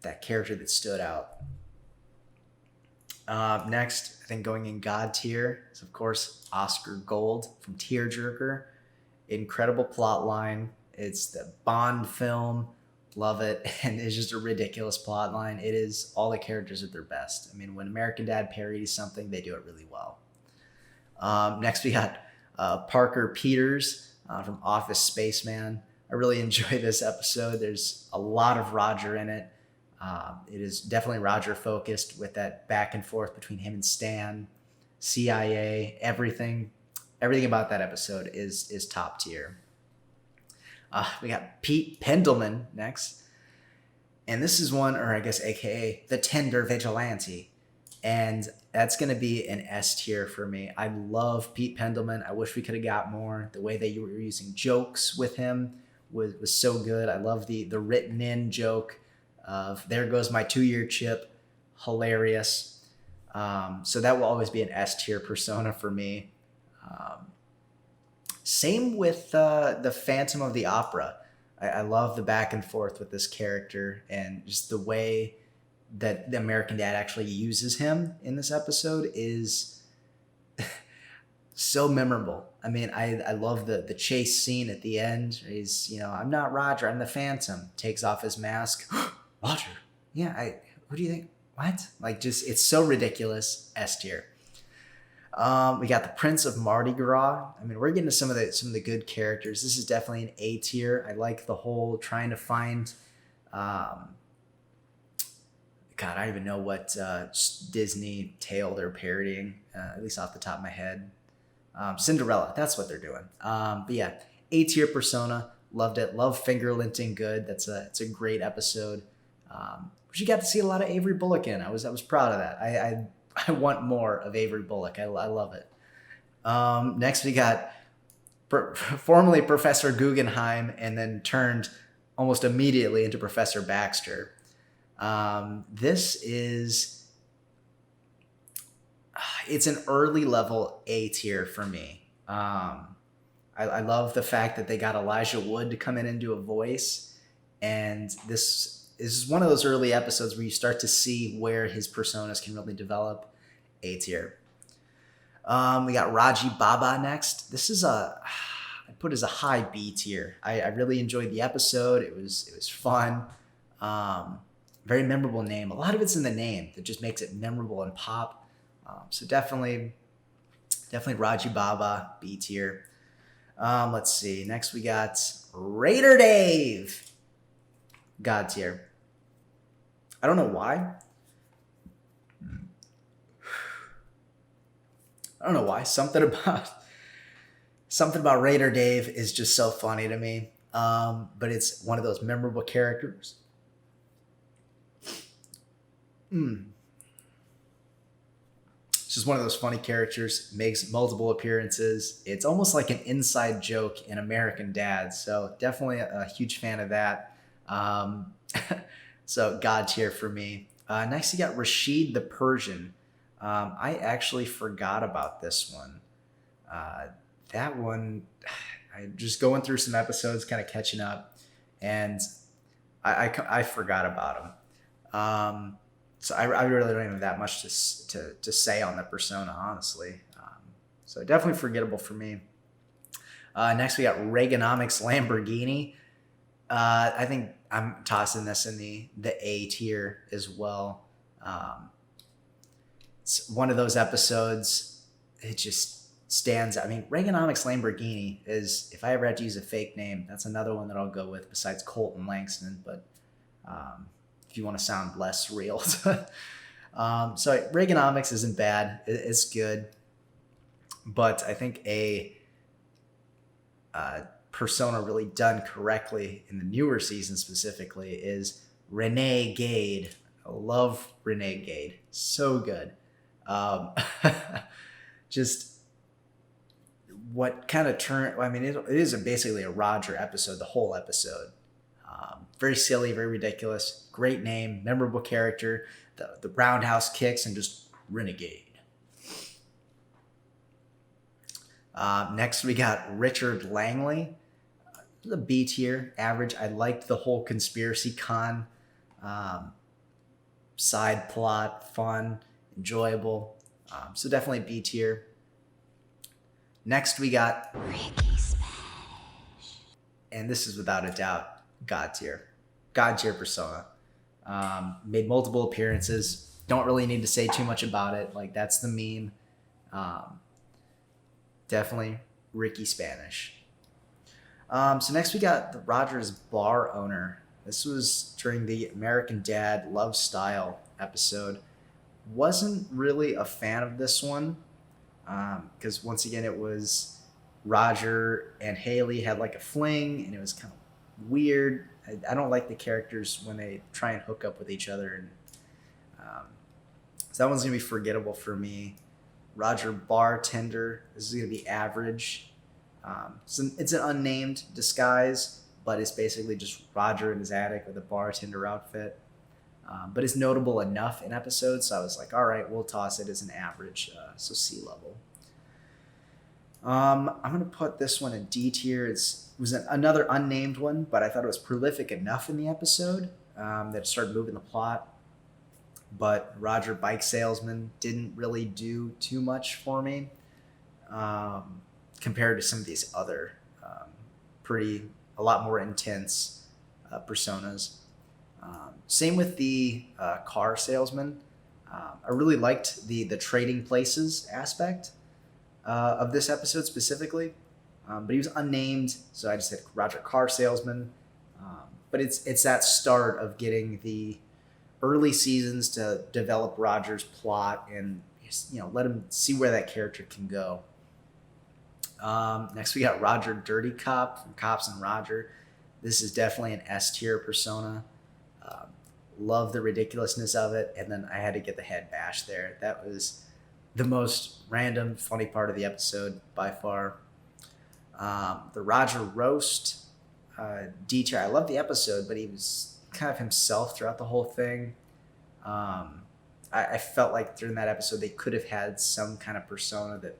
that character that stood out. Next, I think going in God tier is, of course, Oscar Gold from Tearjerker. Incredible plot line. It's the Bond film. Love it. And it's just a ridiculous plot line. It is all the characters at their best. I mean, when American Dad parodies something, they do it really well. Next, we got Parker Peters from Office Spaceman. I really enjoy this episode. There's a lot of Roger in it. It is definitely Roger focused with that back and forth between him and Stan, CIA, everything about that episode is top tier. We got Pete Pendelman next, and this is one, or I guess AKA the Tender Vigilante, and that's going to be an S tier for me. I love Pete Pendelman. I wish we could have got more. The way that you were using jokes with him was so good. I love the written in joke of "There goes my 2-year chip," hilarious. So that will always be an S tier persona for me. Same with the Phantom of the Opera. I love the back and forth with this character, and just the way that the American Dad actually uses him in this episode is so memorable. I mean, I love the chase scene at the end. He's, "I'm not Roger, I'm the Phantom." Takes off his mask. Roger. Yeah, who do you think? What? Like, just, it's so ridiculous. S tier. We got the Prince of Mardi Gras. I mean, we're getting to some of the good characters. This is definitely an A tier. I like the whole trying to find, God, I don't even know what Disney tale they're parodying, at least off the top of my head. Cinderella, that's what they're doing. But yeah, A tier persona. Loved it. Love Fingerlinting Good. It's a great episode. But you got to see a lot of Avery Bullock in. I was proud of that. I want more of Avery Bullock. I love it. Next we got formerly Professor Guggenheim, and then turned almost immediately into Professor Baxter. This is, it's an early level A tier for me. I love the fact that they got Elijah Wood to come in and do a voice, and this is one of those early episodes where you start to see where his personas can really develop. A tier. We got Raji Baba next. This is I put as a high B tier. I really enjoyed the episode. It was fun. Very memorable name. A lot of it's in the name that just makes it memorable and pop. So definitely Raji Baba, B tier. Let's see. Next we got Raider Dave, God tier. I don't know why. Something about Raider Dave is just so funny to me. But it's one of those memorable characters. just one of those funny characters, makes multiple appearances. It's almost like an inside joke in American Dad. So definitely a huge fan of that. So God tier for me. Next, you got Rasheed the Persian. I actually forgot about this one. That one, I just going through some episodes, kind of catching up, and I forgot about him. So I really don't even have that much to say on the persona, honestly. So definitely forgettable for me. Next, we got Reaganomics Lamborghini. I think I'm tossing this in the A tier as well. It's one of those episodes, it just stands out. I mean, Reaganomics Lamborghini is, if I ever had to use a fake name, that's another one that I'll go with besides Colton Langston, but if you want to sound less real. So Reaganomics isn't bad. It's good. But I think a persona really done correctly in the newer season specifically is Renee Gade. I love Renee Gade. So good. Just what kind of it is basically a Roger episode, the whole episode. Very silly, very ridiculous, great name, memorable character, the roundhouse kicks, and just renegade. Next, we got Richard Langley. The B tier, average. I liked the whole conspiracy con side plot, fun, enjoyable. So definitely B tier. Next, we got Ricky Spanish. And this is without a doubt God tier. God tier persona. Made multiple appearances. Don't really need to say too much about it. Like, that's the meme. Definitely Ricky Spanish. So next we got the Rogers bar owner. This was during the American Dad Love Style episode. Wasn't really a fan of this one because once again it was Roger and Haley had like a fling and it was kind of weird. I don't like the characters when they try and hook up with each other, and so that one's gonna be forgettable for me. Roger Bartender. This is gonna be average. So it's an unnamed disguise, but it's basically just Roger in his attic with a bartender outfit. But it's notable enough in episodes, so I was like, all right, we'll toss it as an average, so C level. I'm going to put this one in D tier. It was another unnamed one, but I thought it was prolific enough in the episode that it started moving the plot. But Roger Bike Salesman didn't really do too much for me compared to some of these other a lot more intense personas. Same with the car salesman. I really liked the trading places aspect of this episode specifically, but he was unnamed, so I just said Roger Car Salesman. But it's that start of getting the early seasons to develop Roger's plot and let him see where that character can go. Next we got Roger Dirty Cop from Cops and Roger. This is definitely an S tier persona. Love the ridiculousness of it, and then I had to get the head bash there. That was the most random, funny part of the episode by far. The Roger Roast, D tier. I love the episode, but he was kind of himself throughout the whole thing. I felt like during that episode they could have had some kind of persona that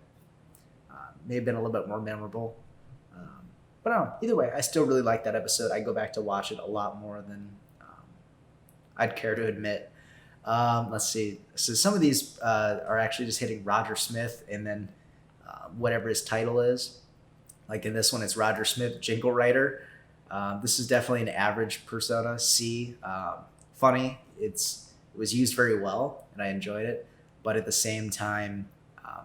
may have been a little bit more memorable. But I don't know. Either way, I still really like that episode. I go back to watch it a lot more than I'd care to admit. Let's see. So some of these are actually just hitting Roger Smith and then whatever his title is. Like in this one, it's Roger Smith, Jingle Writer. This is definitely an average persona. C. Funny. It was used very well, and I enjoyed it. But at the same time,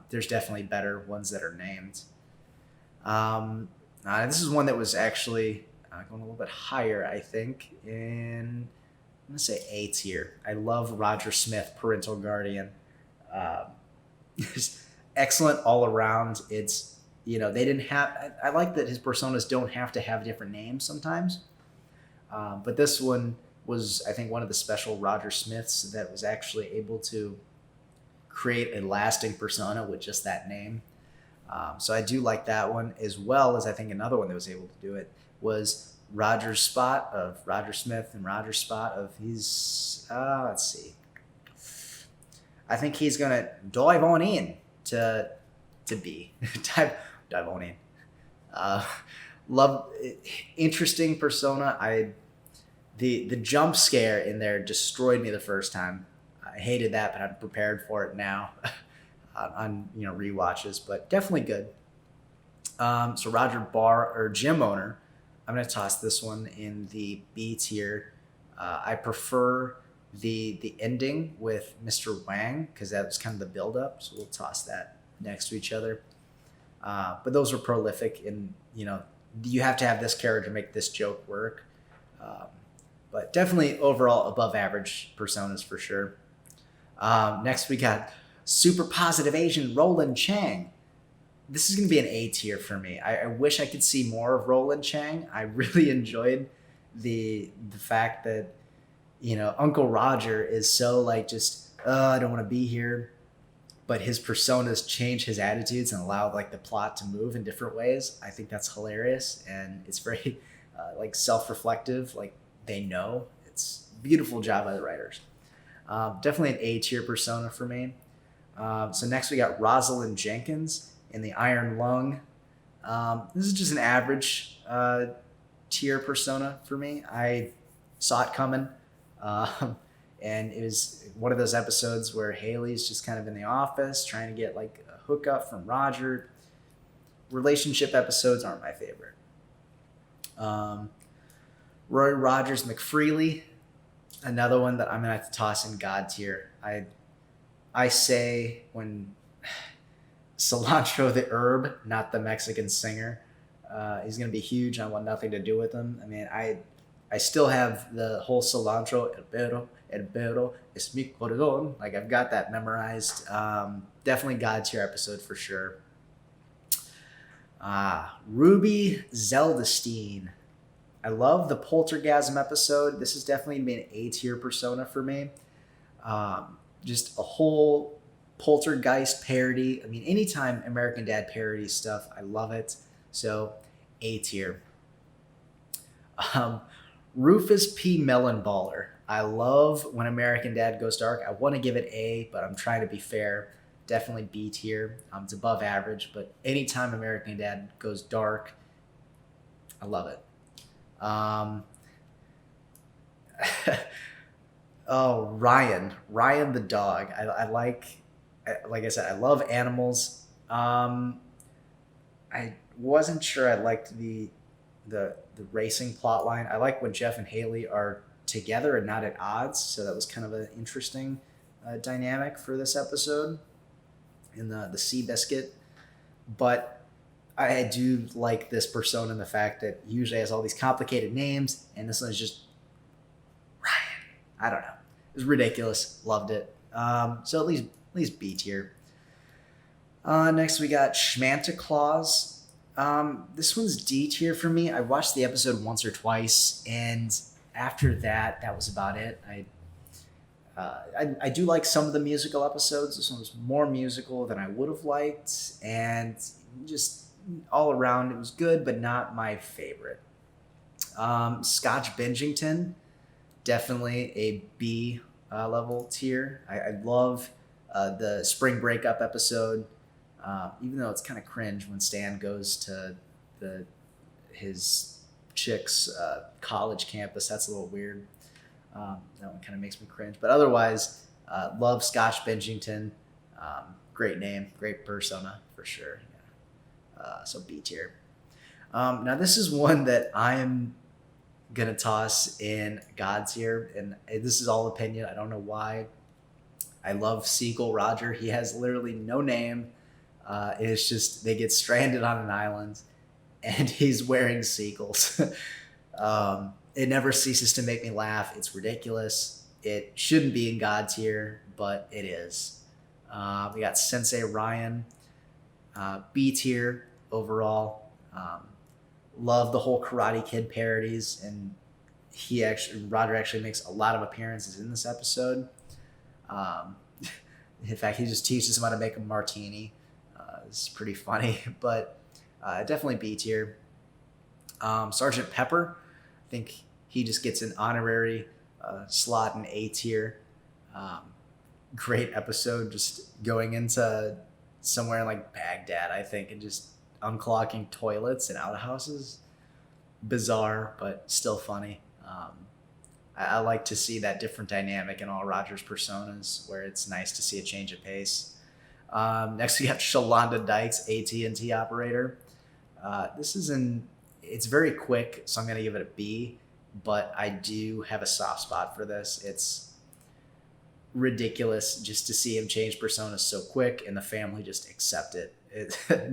there's definitely better ones that are named. This is one that was actually going a little bit higher, I think, I'm going to say A tier. I love Roger Smith, Parental Guardian. Excellent all around. It's, they didn't have, I like that his personas don't have to have different names sometimes. But this one was, I think, one of the special Roger Smiths that was actually able to create a lasting persona with just that name. So I do like that one, as well as I think another one that was able to do it was Roger Spot of Roger Smith and Roger Spot of let's see. I think he's going to dive on in to be. dive on in. Love, interesting persona. The jump scare in there destroyed me the first time. I hated that, but I'm prepared for it now on rewatches. But definitely good. So Roger Bar or Gym Owner, I'm gonna toss this one in the B tier. I prefer the ending with Mr. Wang because that was kind of the build up. So we'll toss that next to each other. But those were prolific, and you have to have this character to make this joke work. But definitely overall above average personas for sure. Next we got super positive Asian Roland Chang. This is going to be an A tier for me. I wish I could see more of Roland Chang. I really enjoyed the fact that Uncle Roger is so like just I don't want to be here, but his personas change his attitudes and allow like the plot to move in different ways. I think that's hilarious, and it's very like self-reflective. Like they know. It's a beautiful job by the writers. Definitely an A tier persona for me. So next we got Rosalind Jenkins in the Iron Lung. This is just an average tier persona for me. I saw it coming. And it was one of those episodes where Haley's just kind of in the office trying to get like a hookup from Roger. Relationship episodes aren't my favorite. Roy Rogers McFreely, another one that I'm gonna have to toss in God tier. I say when Cilantro the herb, not the Mexican singer, he's gonna be huge. I want nothing to do with him. I mean, I still have the whole Cilantro el perro es mi corazón. Like I've got that memorized. Definitely God tier episode for sure. Ruby Zeldestein. I love the Poltergasm episode. This has definitely been an A tier persona for me. Just a whole Poltergeist parody. I mean, anytime American Dad parodies stuff, I love it. So A tier. Rufus P. Melonballer. I love when American Dad goes dark. I want to give it A, but I'm trying to be fair. Definitely B tier. It's above average, but anytime American Dad goes dark, I love it. Ryan the dog. I like I said, I love animals. I wasn't sure I liked the racing plot line. I like when Jeff and Haley are together and not at odds, so that was kind of an interesting dynamic for this episode in the Seabiscuit. But I do like this persona in the fact that he usually has all these complicated names, and this one is just Ryan. I don't know. It was ridiculous. Loved it. So at least B tier. Next we got Schmanta Claus. This one's D tier for me. I watched the episode once or twice, and after that was about it. I do like some of the musical episodes. This one was more musical than I would have liked, and just all around it was good, but not my favorite. Scotch Bingington, definitely a B level tier. I love the spring breakup episode, even though it's kind of cringe when Stan goes to his chick's college campus. That's a little weird. That one kind of makes me cringe. But otherwise, love Scotch Bingington. Great name, great persona for sure. So B tier. Now this is one that I'm gonna toss in God tier, and this is all opinion. I don't know why. I love Seagull Roger. He has literally no name. It's just they get stranded on an island, and he's wearing seagulls. It never ceases to make me laugh. It's ridiculous. It shouldn't be in God tier, but it is. We got Sensei Ryan, B tier overall. Love the whole Karate Kid parodies, and Roger actually makes a lot of appearances in this episode. In fact, he just teaches him how to make a martini. It's pretty funny, but definitely B tier. Sergeant Pepper, I think he just gets an honorary slot in A tier. Great episode, just going into somewhere like Baghdad, I think, and just unclogging toilets and outhouses. Bizarre, but still funny. I like to see that different dynamic in all Roger's personas, where it's nice to see a change of pace. Next, we have Shalonda Dykes, AT&T operator. It's very quick, so I'm going to give it a B, but I do have a soft spot for this. It's ridiculous just to see him change personas so quick, and the family just accept it.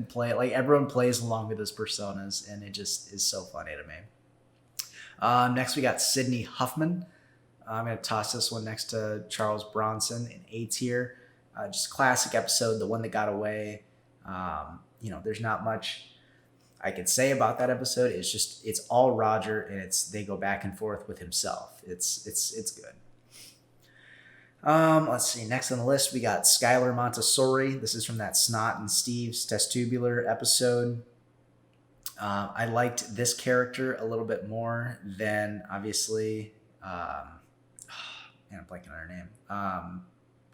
Play it like everyone plays along with his personas, and it just is so funny to me. Next, we got Sydney Huffman. I'm going to toss this one next to Charles Bronson in A tier. Just classic episode, the one that got away. There's not much I could say about that episode. It's all Roger, and they go back and forth with himself. It's good. Let's see. Next on the list, we got Skyler Montessori. This is from that Snot and Steve's Testubular episode. I liked this character a little bit more than, obviously, I'm blanking on her name.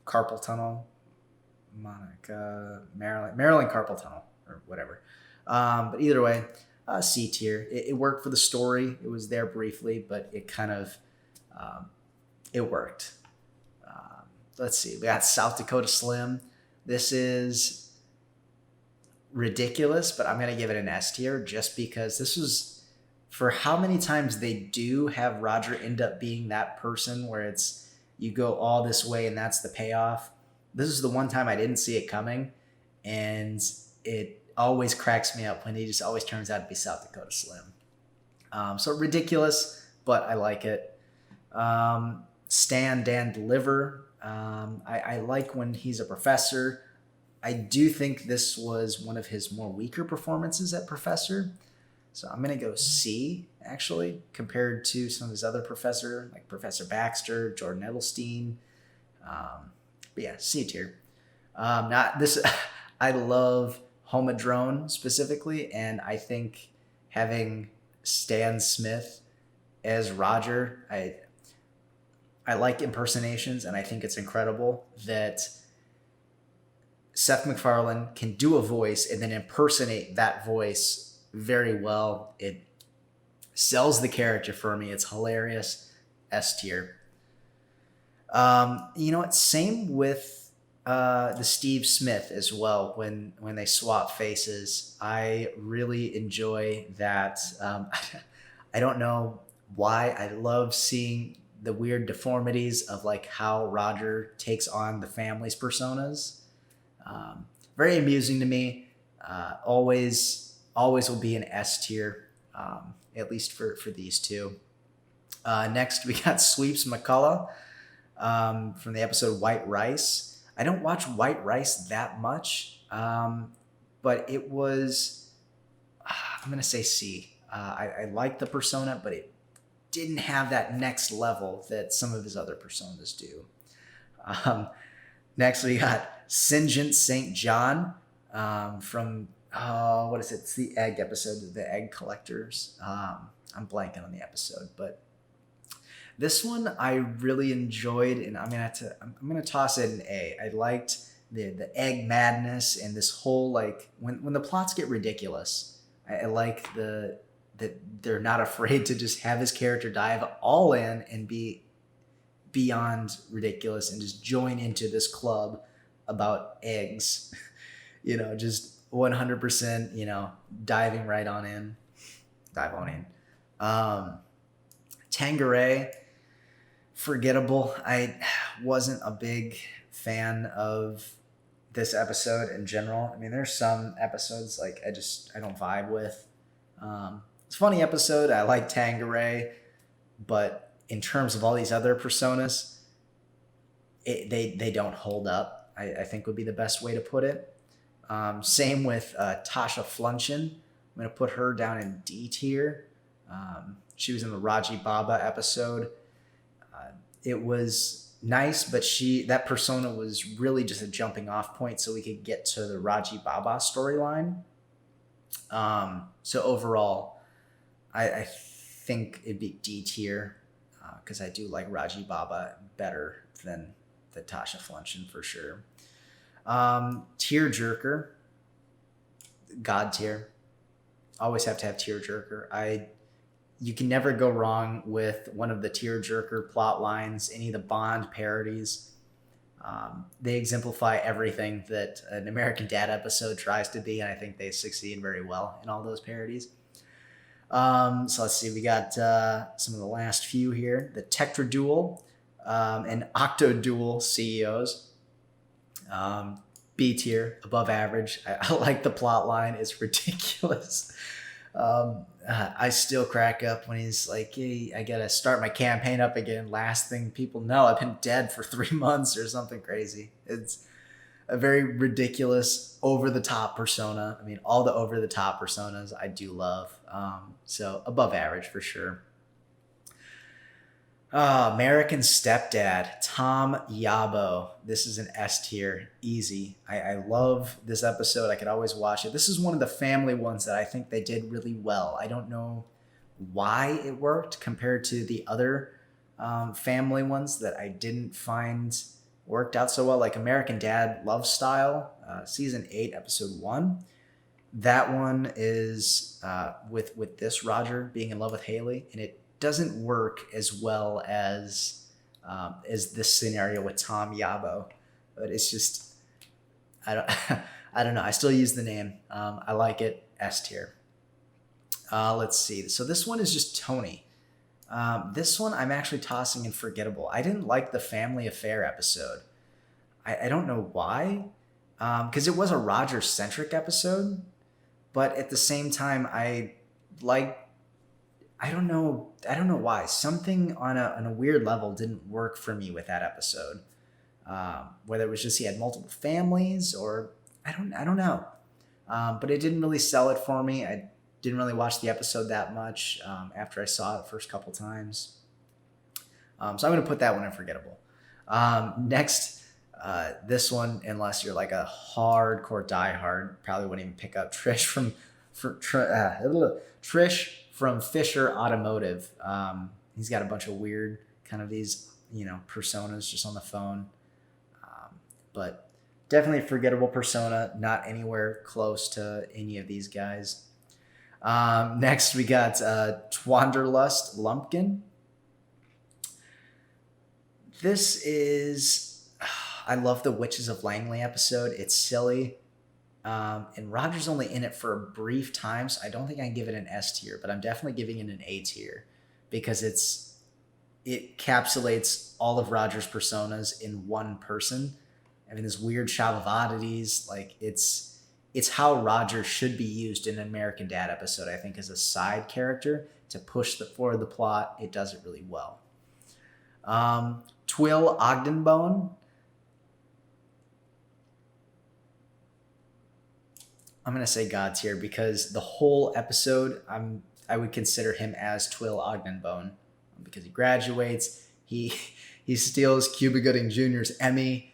Carpal Tunnel. Marilyn Carpal Tunnel, or whatever. But either way, C tier. It worked for the story. It was there briefly, but it kind of, it worked. Let's see. We got South Dakota Slim. This is ridiculous, but I'm going to give it an S tier just because this was, for how many times they do have Roger end up being that person where it's, you go all this way and that's the payoff. This is the one time I didn't see it coming, and it always cracks me up when he just always turns out to be South Dakota Slim. So ridiculous, but I like it. Stan Dan Deliver. I like when he's a professor. I do think this was one of his more weaker performances at professor. So I'm going to go C, actually, compared to some of his other professor, like Professor Baxter, Jordan Edelstein. But yeah, C tier. Not this. I love Homodrone specifically, and I think having Stan Smith as Roger, I like impersonations, and I think it's incredible that Seth MacFarlane can do a voice and then impersonate that voice very well. It sells the character for me. It's hilarious. S tier. You know what? Same with the Steve Smith as well. When they swap faces, I really enjoy that. I don't know why. I love seeing the weird deformities of like how Roger takes on the family's personas. Very amusing to me. Always will be an S tier, at least for these two. Next, we got Sweeps McCullough from the episode White Rice. I don't watch White Rice that much, but it was, I'm going to say C. I like the persona, but it didn't have that next level that some of his other personas do. Next, we got Sinjant St. John from, what is it? It's the Egg episode, the Egg Collectors. I'm blanking on the episode, but this one I really enjoyed, and I'm gonna toss it an A. I liked the egg madness and this whole, like, when the plots get ridiculous. I like that they're not afraid to just have his character dive all in and be beyond ridiculous and just join into this club about eggs. Just 100%, diving right on in. Dive on in. Tangeray, forgettable. I wasn't a big fan of this episode in general. I mean, there's some episodes like I don't vibe with. It's a funny episode. I like Tangeray, but in terms of all these other personas, they don't hold up, I think would be the best way to put it. Same with Tasha Flunchin. I'm going to put her down in D tier. She was in the Raji Baba episode. It was nice, but that persona was really just a jumping off point so we could get to the Raji Baba storyline. So overall, I think it'd be D tier because I do like Raji Baba better than the Tasha Flunchen for sure. Tearjerker, God tier. Always have to have Tearjerker. You can never go wrong with one of the Tearjerker plot lines, any of the Bond parodies. They exemplify everything that an American Dad episode tries to be, and I think they succeed very well in all those parodies. So let's see, we got some of the last few here. The Tetraduel and Octoduel CEOs. B tier, above average. I like the plot line. It's ridiculous. I still crack up when he's like, hey, I gotta start my campaign up again. Last thing people know, I've been dead for 3 months or something crazy. It's a very ridiculous, over-the-top persona. I mean, all the over-the-top personas I do love. So above average for sure. American Stepdad, Tom Yabo. This is an S tier, easy. I love this episode. I could always watch it. This is one of the family ones that I think they did really well. I don't know why it worked compared to the other family ones that I didn't find worked out so well, like American Dad Love Style, season 8, episode 1. That one is with this Roger being in love with Haley, and it doesn't work as well as this scenario with Tom Yabo, but it's just I don't know. I still use the name. I like it. S tier. Let's see. So this one is just Tony. This one I'm actually tossing in forgettable. I didn't like the Family Affair episode. I don't know why, because it was a Roger centric episode, but at the same time I don't know why. Something on a weird level didn't work for me with that episode. Whether it was just he had multiple families or I don't know. But it didn't really sell it for me. I didn't really watch the episode that much after I saw it the first couple times. So I'm going to put that one in forgettable. Next, this one, unless you're like a hardcore diehard, probably wouldn't even pick up Trish from Fisher Automotive. He's got a bunch of weird kind of these, personas just on the phone. But definitely a forgettable persona, not anywhere close to any of these guys. Next, we got Wanderlust Lumpkin. This is, I love the Witches of Langley episode. It's silly. And Roger's only in it for a brief time, so I don't think I can give it an S tier, but I'm definitely giving it an A tier because it encapsulates all of Roger's personas in one person. I mean, this weird shop of oddities, like it's how Roger should be used in an American Dad episode, I think, as a side character to push forward the plot. It does it really well. Twill Ogdenbone. I'm going to say God tier because the whole episode, I would consider him as Twill Ogdenbone because he graduates, he steals Cuba Gooding Jr.'s Emmy,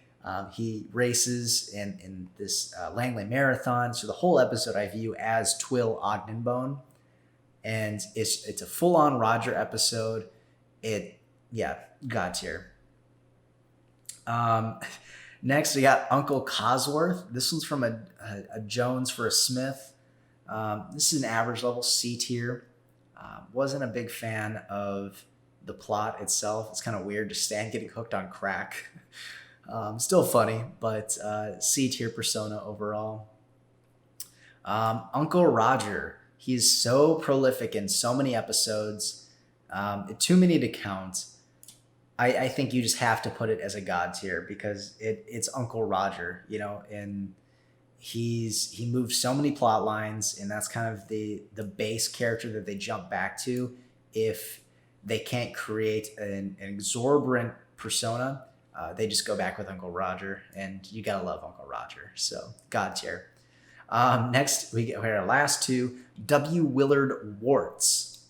he races in this Langley Marathon. So the whole episode I view as Twill Ogdenbone, and it's a full-on Roger episode. God tier. Next, we got Uncle Cosworth. This one's from a Jones for a Smith. This is an average level C tier. Wasn't a big fan of the plot itself. It's kind of weird to Stan getting hooked on crack. Still funny, but C tier persona overall. Uncle Roger. He's so prolific in so many episodes. Too many to count. I think you just have to put it as a God tier because it's Uncle Roger, and he moves so many plot lines, and that's kind of the base character that they jump back to if they can't create an exorbitant persona. They just go back with Uncle Roger, and you gotta love Uncle Roger. So God tier. Next, we get our last two. W. Willard Warts.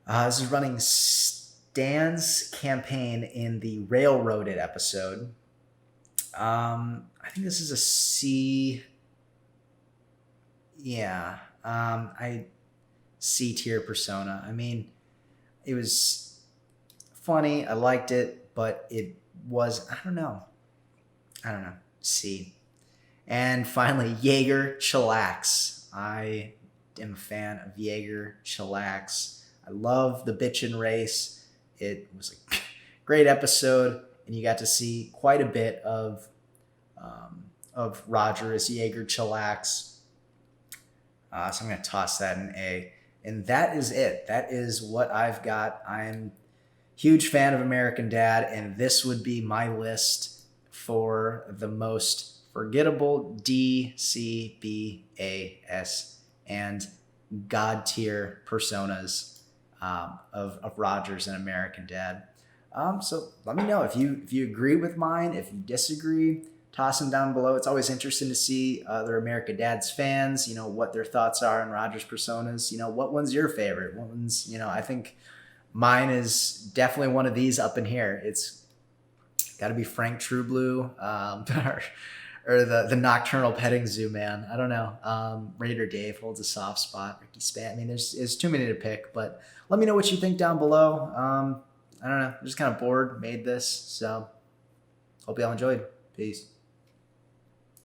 This is running Dan's campaign in the Railroaded episode. I think this is a C. Yeah. C tier persona. I mean, it was funny. I liked it, but it was, I don't know. C. And finally, Jaeger Chillax. I am a fan of Jaeger Chillax. I love the bitchin' race. It was a great episode, and you got to see quite a bit of Roger as Jaeger Chillax. So I'm going to toss that an A. And that is it. That is what I've got. I'm a huge fan of American Dad, and this would be my list for the most forgettable D, C, B, A, S, and God tier personas of Rogers and American Dad. So let me know if you agree with mine, if you disagree. Toss them down below. It's always interesting to see other American Dad's fans, what their thoughts are on Rogers personas. What one's your favorite? What one's, I think mine is definitely one of these up in here. It's got to be Frank Trueblue or the Nocturnal Petting Zoo man. I don't know. Raider Dave holds a soft spot. Ricky Span. I mean, there's too many to pick, but let me know what you think down below. I don't know. I'm just kind of bored, made this. So hope y'all enjoyed. Peace.